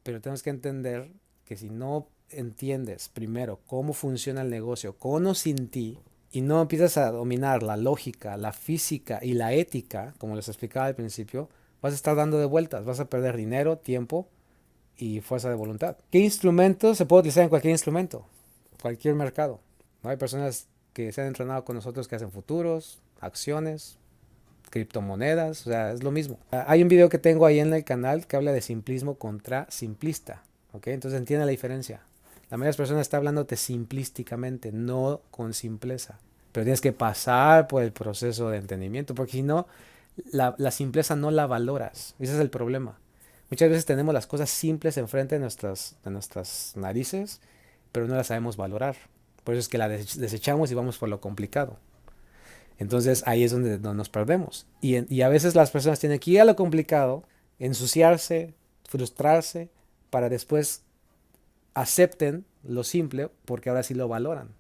Pero tenemos que entender que si no entiendes primero cómo funciona el negocio con o sin ti, y no empiezas a dominar la lógica, la física y la ética, como les explicaba al principio, vas a estar dando de vueltas, vas a perder dinero, tiempo y fuerza de voluntad. ¿Qué instrumento se puede utilizar en cualquier instrumento? Cualquier mercado. ¿No? Hay personas que se han entrenado con nosotros que hacen futuros, acciones, criptomonedas, o sea, es lo mismo. Hay un video que tengo ahí en el canal que habla de simplismo contra simplista, ¿ok? Entonces entiende la diferencia. La mayoría de las personas está hablándote simplísticamente, no con simpleza. Pero tienes que pasar por el proceso de entendimiento, porque si no, la simpleza no la valoras. Ese es el problema. Muchas veces tenemos las cosas simples enfrente de nuestras narices, pero no las sabemos valorar. Por eso es que la desechamos y vamos por lo complicado. Entonces ahí es donde nos perdemos. Y a veces las personas tienen que ir a lo complicado, ensuciarse, frustrarse, para después acepten lo simple porque ahora sí lo valoran.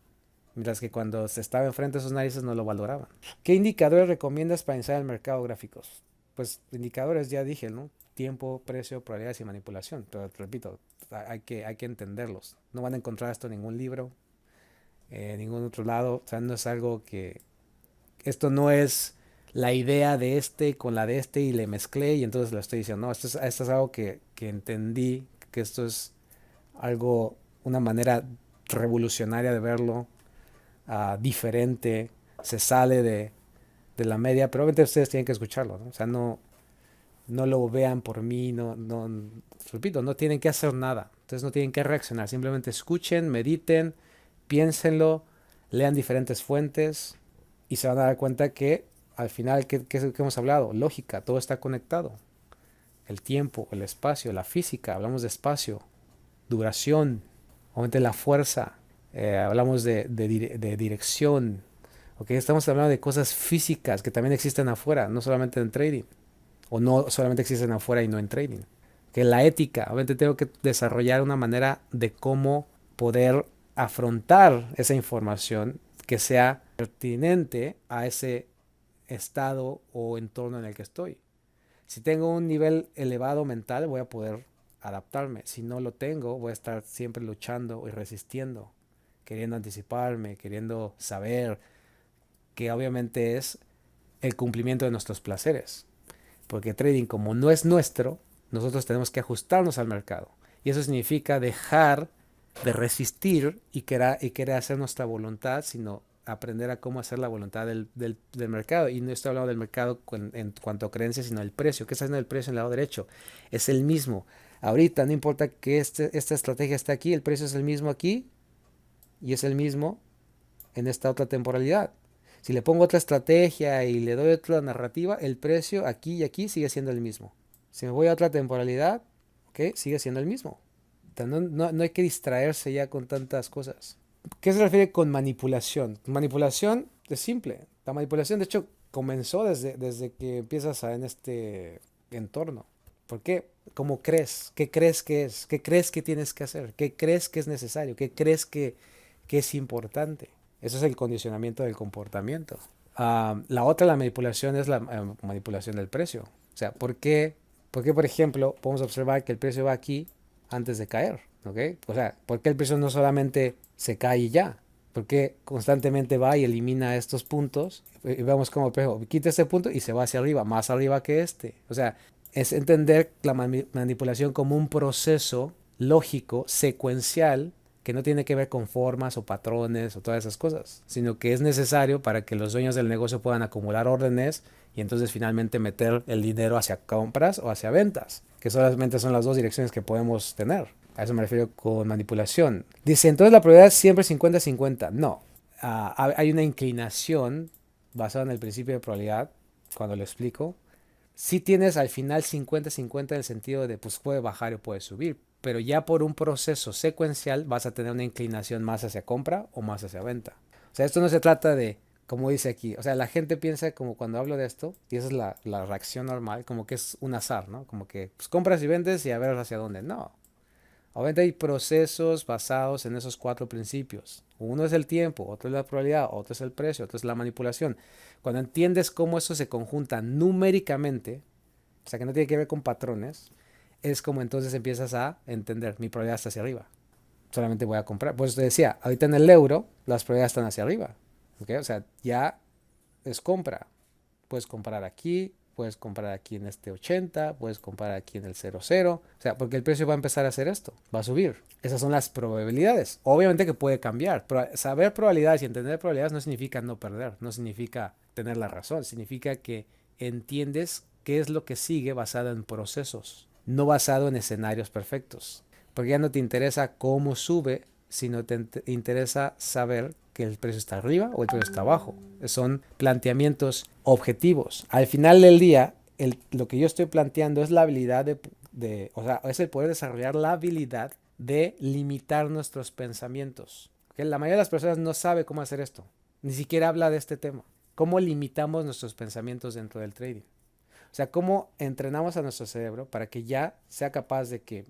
Mientras que cuando se estaba enfrente de sus narices no lo valoraban. ¿Qué indicadores recomiendas para iniciar el mercado gráficos? Pues indicadores ya dije, ¿no? Tiempo, precio, probabilidades y manipulación. Pero repito, hay que entenderlos. No van a encontrar esto en ningún libro, en ningún otro lado. O sea, no es algo que... Esto no es la idea de este con la de este y le mezclé y entonces lo estoy diciendo. No, esto es algo que entendí, que esto es algo, una manera revolucionaria de verlo, diferente, se sale de la media, pero obviamente ustedes tienen que escucharlo, ¿no? O sea, no lo vean por mí, repito, no tienen que hacer nada, entonces no tienen que reaccionar, simplemente escuchen, mediten, piénsenlo, lean diferentes fuentes y se van a dar cuenta que al final, ¿qué hemos hablado? Lógica, todo está conectado. El tiempo, el espacio, la física, hablamos de espacio, duración, obviamente la fuerza, hablamos de dirección, ¿okay? Estamos hablando de cosas físicas que también existen afuera, no solamente en trading, o no solamente existen afuera y no en trading. Que la ética, obviamente tengo que desarrollar una manera de cómo poder afrontar esa información que sea pertinente a ese estado o entorno en el que estoy. Si tengo un nivel elevado mental, voy a poder adaptarme. Si no lo tengo, voy a estar siempre luchando y resistiendo, queriendo anticiparme, queriendo saber, que obviamente es el cumplimiento de nuestros placeres. Porque trading, como no es nuestro, nosotros tenemos que ajustarnos al mercado. Y eso significa dejar de resistir y querer hacer nuestra voluntad, sino aprender a cómo hacer la voluntad del mercado. Y no estoy hablando del mercado en cuanto a creencias, sino el precio. ¿Qué está haciendo el precio en el lado derecho? Es el mismo. Ahorita no importa que esta estrategia esté aquí, el precio es el mismo aquí y es el mismo en esta otra temporalidad. Si le pongo otra estrategia y le doy otra narrativa, el precio aquí y aquí sigue siendo el mismo. Si me voy a otra temporalidad, ¿okay? Sigue siendo el mismo. No hay que distraerse ya con tantas cosas. ¿Qué se refiere con manipulación? Manipulación es simple. La manipulación, de hecho, comenzó desde que empiezas en este entorno. ¿Por qué? ¿Cómo crees? ¿Qué crees que es? ¿Qué crees que tienes que hacer? ¿Qué crees que es necesario? ¿Qué crees que es importante? Eso es el condicionamiento del comportamiento. La otra, la manipulación, es la manipulación del precio. O sea, ¿por qué, por ejemplo, podemos observar que el precio va aquí antes de caer? ¿Ok? O sea, ¿por qué el precio no solamente se cae y ya? Porque constantemente va y elimina estos puntos y vemos como el precio quita este punto y se va hacia arriba, más arriba que este. O sea, es entender la manipulación como un proceso lógico, secuencial, que no tiene que ver con formas o patrones o todas esas cosas, sino que es necesario para que los dueños del negocio puedan acumular órdenes y entonces finalmente meter el dinero hacia compras o hacia ventas, que solamente son las dos direcciones que podemos tener. A eso me refiero con manipulación. Dice, entonces la probabilidad es siempre 50-50. No, hay una inclinación basada en el principio de probabilidad, cuando lo explico. Si tienes al final 50-50 en el sentido de pues puede bajar o puede subir, pero ya por un proceso secuencial vas a tener una inclinación más hacia compra o más hacia venta. O sea, esto no se trata de, como dice aquí, o sea, la gente piensa como cuando hablo de esto, y esa es la reacción normal, como que es un azar, ¿no? Como que pues, compras y vendes y a ver hacia dónde. No, obviamente hay procesos basados en esos cuatro principios. Uno es el tiempo, otro es la probabilidad, otro es el precio, otro es la manipulación. Cuando entiendes cómo eso se conjunta numéricamente, o sea que no tiene que ver con patrones, es como entonces empiezas a entender, mi probabilidad está hacia arriba. Solamente voy a comprar. Pues te decía, ahorita en el euro las probabilidades están hacia arriba. ¿Okay? O sea, ya es compra. Puedes comprar aquí, puedes comprar aquí en este 80, puedes comprar aquí en el 00. O sea, porque el precio va a empezar a hacer esto, va a subir. Esas son las probabilidades. Obviamente que puede cambiar, pero saber probabilidades y entender probabilidades no significa no perder, no significa tener la razón, significa que entiendes qué es lo que sigue basado en procesos, no basado en escenarios perfectos. Porque ya no te interesa cómo sube, sino te interesa saber que el precio está arriba o el precio está abajo. Son planteamientos objetivos. Al final del día, lo que yo estoy planteando es la habilidad o sea, es el poder desarrollar la habilidad de limitar nuestros pensamientos. ¿Okay? La mayoría de las personas no sabe cómo hacer esto. Ni siquiera habla de este tema. ¿Cómo limitamos nuestros pensamientos dentro del trading? O sea, cómo entrenamos a nuestro cerebro para que ya sea capaz de que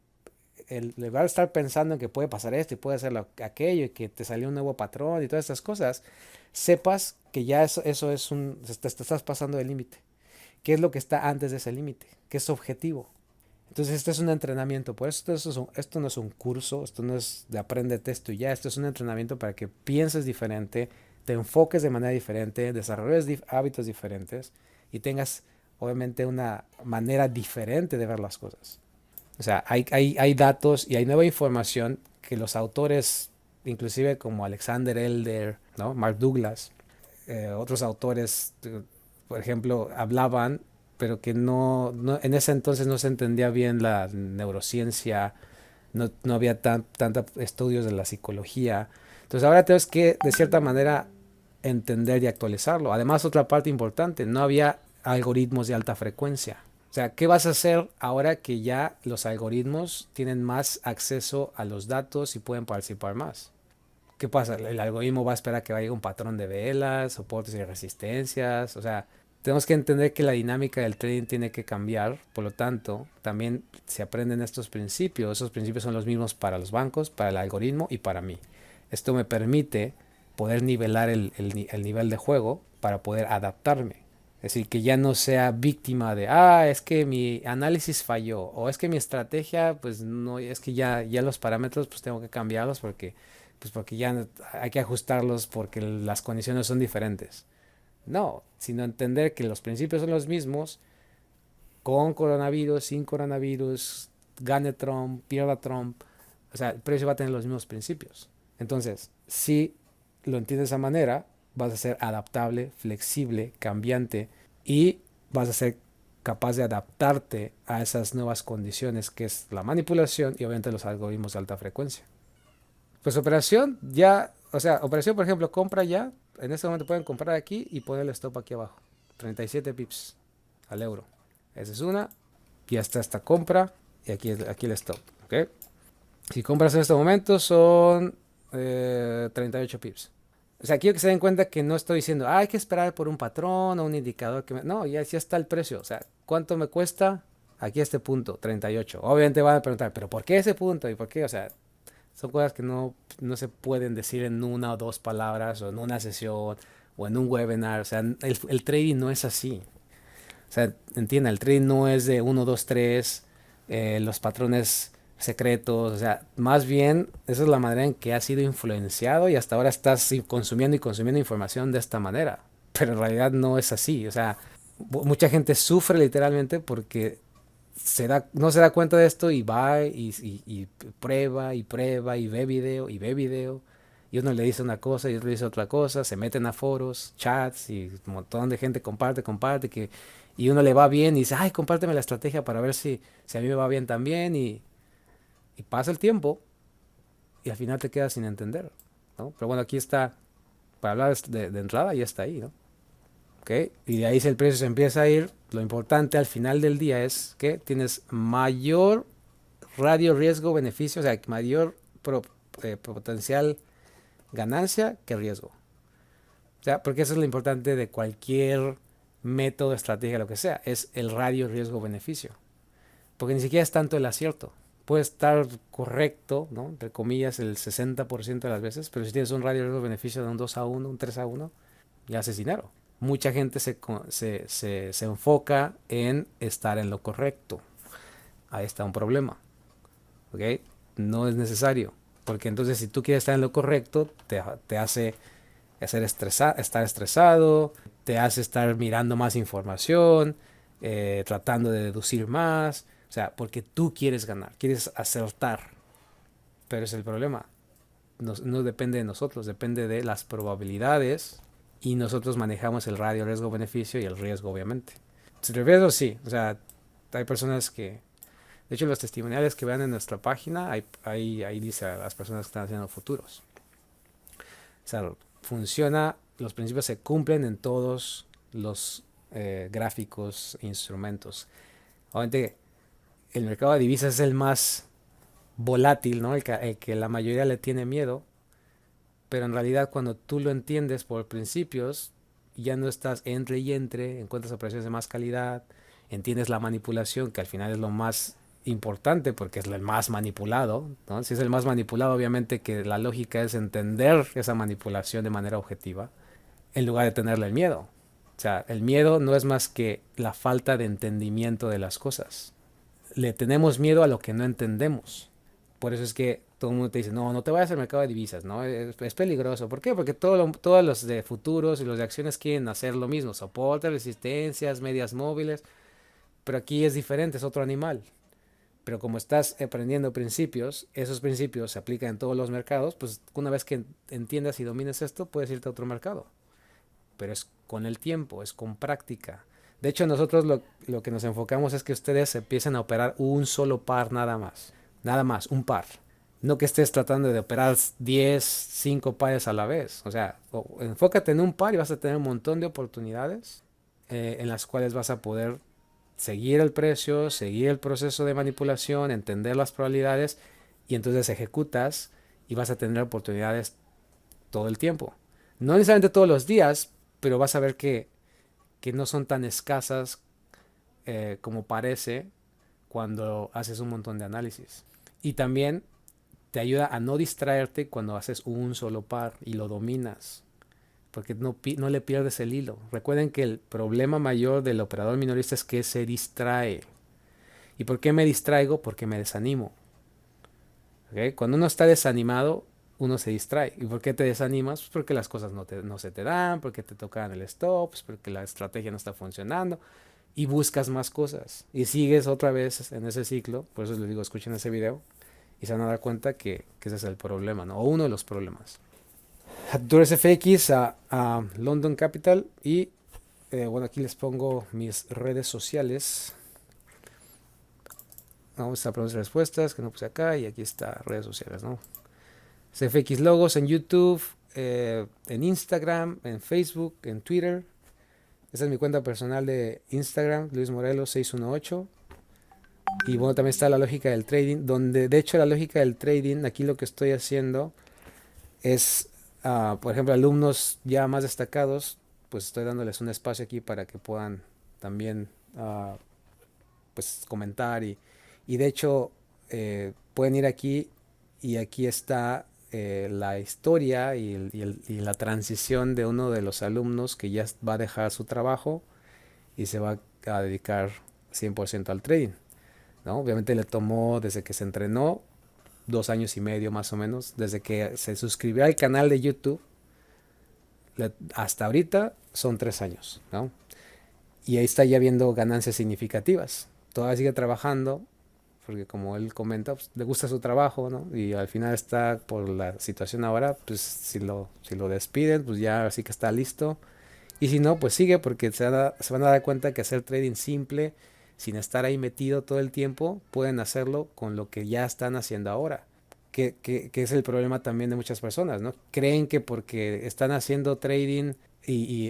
en lugar de estar pensando en que puede pasar esto y puede hacer aquello y que te salió un nuevo patrón y todas estas cosas, sepas que ya eso es te estás pasando del límite. ¿Qué es lo que está antes de ese límite? ¿Qué es objetivo? Entonces, esto es un entrenamiento. Por eso esto no es un curso, esto no es de apréndete esto y ya. Esto es un entrenamiento para que pienses diferente, te enfoques de manera diferente, desarrolles hábitos diferentes y tengas, obviamente, una manera diferente de ver las cosas. O sea, hay datos y hay nueva información que los autores, inclusive como Alexander Elder, ¿no? Mark Douglas, otros autores, por ejemplo, hablaban, pero que en ese entonces no se entendía bien la neurociencia, no había tantos estudios de la psicología. Entonces ahora tenemos que, de cierta manera, entender y actualizarlo. Además, otra parte importante, no había algoritmos de alta frecuencia. O sea, ¿qué vas a hacer ahora que ya los algoritmos tienen más acceso a los datos y pueden participar más? ¿Qué pasa? El algoritmo va a esperar que vaya un patrón de velas, soportes y resistencias. O sea, tenemos que entender que la dinámica del trading tiene que cambiar. Por lo tanto, también se aprenden estos principios. Esos principios son los mismos para los bancos, para el algoritmo y para mí. Esto me permite poder nivelar el nivel de juego para poder adaptarme. Es decir, que ya no sea víctima de, es que mi análisis falló, o es que mi estrategia, pues no, es que ya los parámetros, pues tengo que cambiarlos porque ya hay que ajustarlos porque las condiciones son diferentes. No, sino entender que los principios son los mismos, con coronavirus, sin coronavirus, gane Trump, pierda Trump, o sea, el precio va a tener los mismos principios. Entonces, si lo entiendes de esa manera, vas a ser adaptable, flexible, cambiante y vas a ser capaz de adaptarte a esas nuevas condiciones que es la manipulación y obviamente los algoritmos de alta frecuencia. Pues operación ya, o sea, operación por ejemplo, compra ya, en este momento pueden comprar aquí y poner el stop aquí abajo, 37 pips al euro. Esa es una, y hasta esta compra y aquí el stop, ¿ok? Si compras en este momento son 38 pips. O sea, quiero que se den cuenta que no estoy diciendo, hay que esperar por un patrón o un indicador que no, ya está el precio. O sea, ¿cuánto me cuesta? Aquí a este punto, 38. Obviamente van a preguntar, ¿pero por qué ese punto? ¿Y por qué? O sea, son cosas que no se pueden decir en una o dos palabras o en una sesión o en un webinar. O sea, el trading no es así. O sea, entienda, el trading no es de uno 2 3 los patrones secretos. O sea, más bien, esa es la manera en que has sido influenciado y hasta ahora estás consumiendo y consumiendo información de esta manera. Pero en realidad no es así. O sea, mucha gente sufre literalmente porque no se da cuenta de esto y va y prueba y prueba y ve video y ve video. Y uno le dice una cosa y otro le dice otra cosa, se meten a foros, chats y un montón de gente comparte, y uno le va bien y dice, ay, compárteme la estrategia para ver si a mí me va bien también y pasa el tiempo y al final te quedas sin entender, ¿no? Pero bueno, aquí está, para hablar de entrada, ya está ahí, ¿no? ¿Ok? Y de ahí si el precio se empieza a ir, lo importante al final del día es que tienes mayor radio riesgo beneficio, o sea, mayor potencial ganancia que riesgo. O sea, porque eso es lo importante de cualquier método, estrategia, lo que sea, es el radio riesgo beneficio. Porque ni siquiera es tanto el acierto. Puede estar correcto, ¿no? Entre comillas, el 60% de las veces, pero si tienes un radio riesgo beneficio de un 2-1, un 3-1, ya haces dinero. Mucha gente se enfoca en estar en lo correcto. Ahí está un problema. ¿Ok? No es necesario. Porque entonces si tú quieres estar en lo correcto, te hace estar estresado, te hace estar mirando más información, tratando de deducir más. O sea, porque tú quieres ganar, quieres acertar. Pero es el problema. No depende de nosotros, depende de las probabilidades y nosotros manejamos el radio riesgo-beneficio y el riesgo, obviamente. Si el riesgo, sí. O sea, hay personas que... De hecho, los testimoniales que vean en nuestra página, ahí dice a las personas que están haciendo futuros. O sea, funciona, los principios se cumplen en todos los gráficos e instrumentos. Obviamente, el mercado de divisas es el más volátil, ¿no? El que la mayoría le tiene miedo, pero en realidad cuando tú lo entiendes por principios, ya no estás entre y entre, encuentras operaciones de más calidad, entiendes la manipulación, que al final es lo más importante porque es el más manipulado, ¿no? Si es el más manipulado, obviamente que la lógica es entender esa manipulación de manera objetiva, en lugar de tenerle el miedo. O sea, el miedo no es más que la falta de entendimiento de las cosas. Le tenemos miedo a lo que no entendemos. Por eso es que todo el mundo te dice, no, no te vayas al mercado de divisas, ¿no? Es peligroso. ¿Por qué? Porque todos los de futuros y los de acciones quieren hacer lo mismo, soporte, resistencias, medias móviles, pero aquí es diferente, es otro animal. Pero como estás aprendiendo principios, esos principios se aplican en todos los mercados, pues una vez que entiendas y domines esto, puedes irte a otro mercado. Pero es con el tiempo, es con práctica. De hecho, nosotros lo que nos enfocamos es que ustedes empiecen a operar un solo par nada más. Nada más, un par. No que estés tratando de operar 10 5 pares a la vez. O sea, enfócate en un par y vas a tener un montón de oportunidades en las cuales vas a poder seguir el precio, seguir el proceso de manipulación, entender las probabilidades y entonces ejecutas y vas a tener oportunidades todo el tiempo. No necesariamente todos los días, pero vas a ver que no son tan escasas como parece cuando haces un montón de análisis. Y también te ayuda a no distraerte cuando haces un solo par y lo dominas, porque no le pierdes el hilo. Recuerden que el problema mayor del operador minorista es que se distrae. ¿Y por qué me distraigo? Porque me desanimo. ¿Okay? Cuando uno está desanimado, uno se distrae. ¿Y por qué te desanimas? Pues porque las cosas no se te dan, porque te tocan el stop, pues porque la estrategia no está funcionando y buscas más cosas y sigues otra vez en ese ciclo. Por eso les digo, escuchen ese video y se van a dar cuenta que ese es el problema, ¿no? O uno de los problemas. Futures FX a London Capital y bueno, aquí les pongo mis redes sociales. Vamos a preguntas y respuestas que no puse acá y aquí está redes sociales, ¿no? CFX Logos en YouTube, en Instagram, en Facebook, en Twitter. Esa es mi cuenta personal de Instagram, Luis Morelos 618. Y bueno, también está la lógica del trading, donde de hecho la lógica del trading, aquí lo que estoy haciendo es, por ejemplo, alumnos ya más destacados, pues estoy dándoles un espacio aquí para que puedan también pues comentar y de hecho pueden ir aquí y aquí está la historia y la transición de uno de los alumnos que ya va a dejar su trabajo y se va a dedicar 100% al trading, ¿no? Obviamente le tomó desde que se entrenó 2 años y medio más o menos, desde que se suscribió al canal de YouTube hasta ahorita son 3 años, ¿no? Y ahí está ya viendo ganancias significativas. Todavía sigue trabajando, porque como él comenta, pues, le gusta su trabajo, ¿no? Y al final está por la situación ahora, pues si lo despiden, pues ya así que está listo. Y si no, pues sigue porque se van a dar cuenta que hacer trading simple, sin estar ahí metido todo el tiempo, pueden hacerlo con lo que ya están haciendo ahora. Que es el problema también de muchas personas, ¿no? Creen que porque están haciendo trading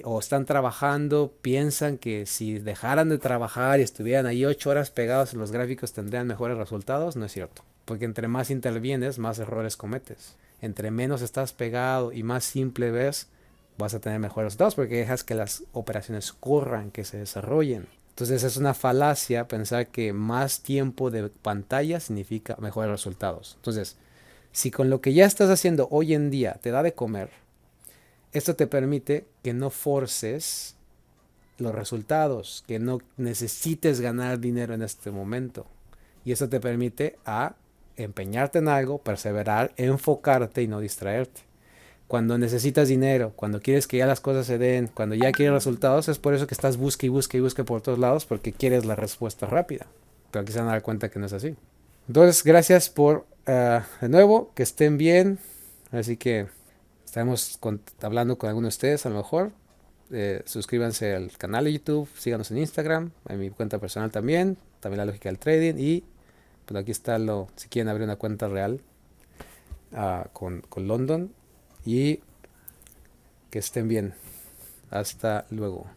o están trabajando, piensan que si dejaran de trabajar y estuvieran ahí 8 horas pegados en los gráficos tendrían mejores resultados. No es cierto. Porque entre más intervienes, más errores cometes. Entre menos estás pegado y más simple ves, vas a tener mejores resultados porque dejas que las operaciones corran, que se desarrollen. Entonces es una falacia pensar que más tiempo de pantalla significa mejores resultados. Entonces, si con lo que ya estás haciendo hoy en día te da de comer, esto te permite que no forces los resultados, que no necesites ganar dinero en este momento. Y eso te permite a empeñarte en algo, perseverar, enfocarte y no distraerte. Cuando necesitas dinero, cuando quieres que ya las cosas se den, cuando ya quieres resultados, es por eso que estás busque y busque y busque por todos lados, porque quieres la respuesta rápida. Pero aquí se van a dar cuenta que no es así. Entonces, gracias por de nuevo, que estén bien. Así que estaremos hablando con algunos de ustedes a lo mejor. Suscríbanse al canal de YouTube, síganos en Instagram, en mi cuenta personal también la lógica del trading y pues aquí está si quieren abrir una cuenta real con London y que estén bien. Hasta luego.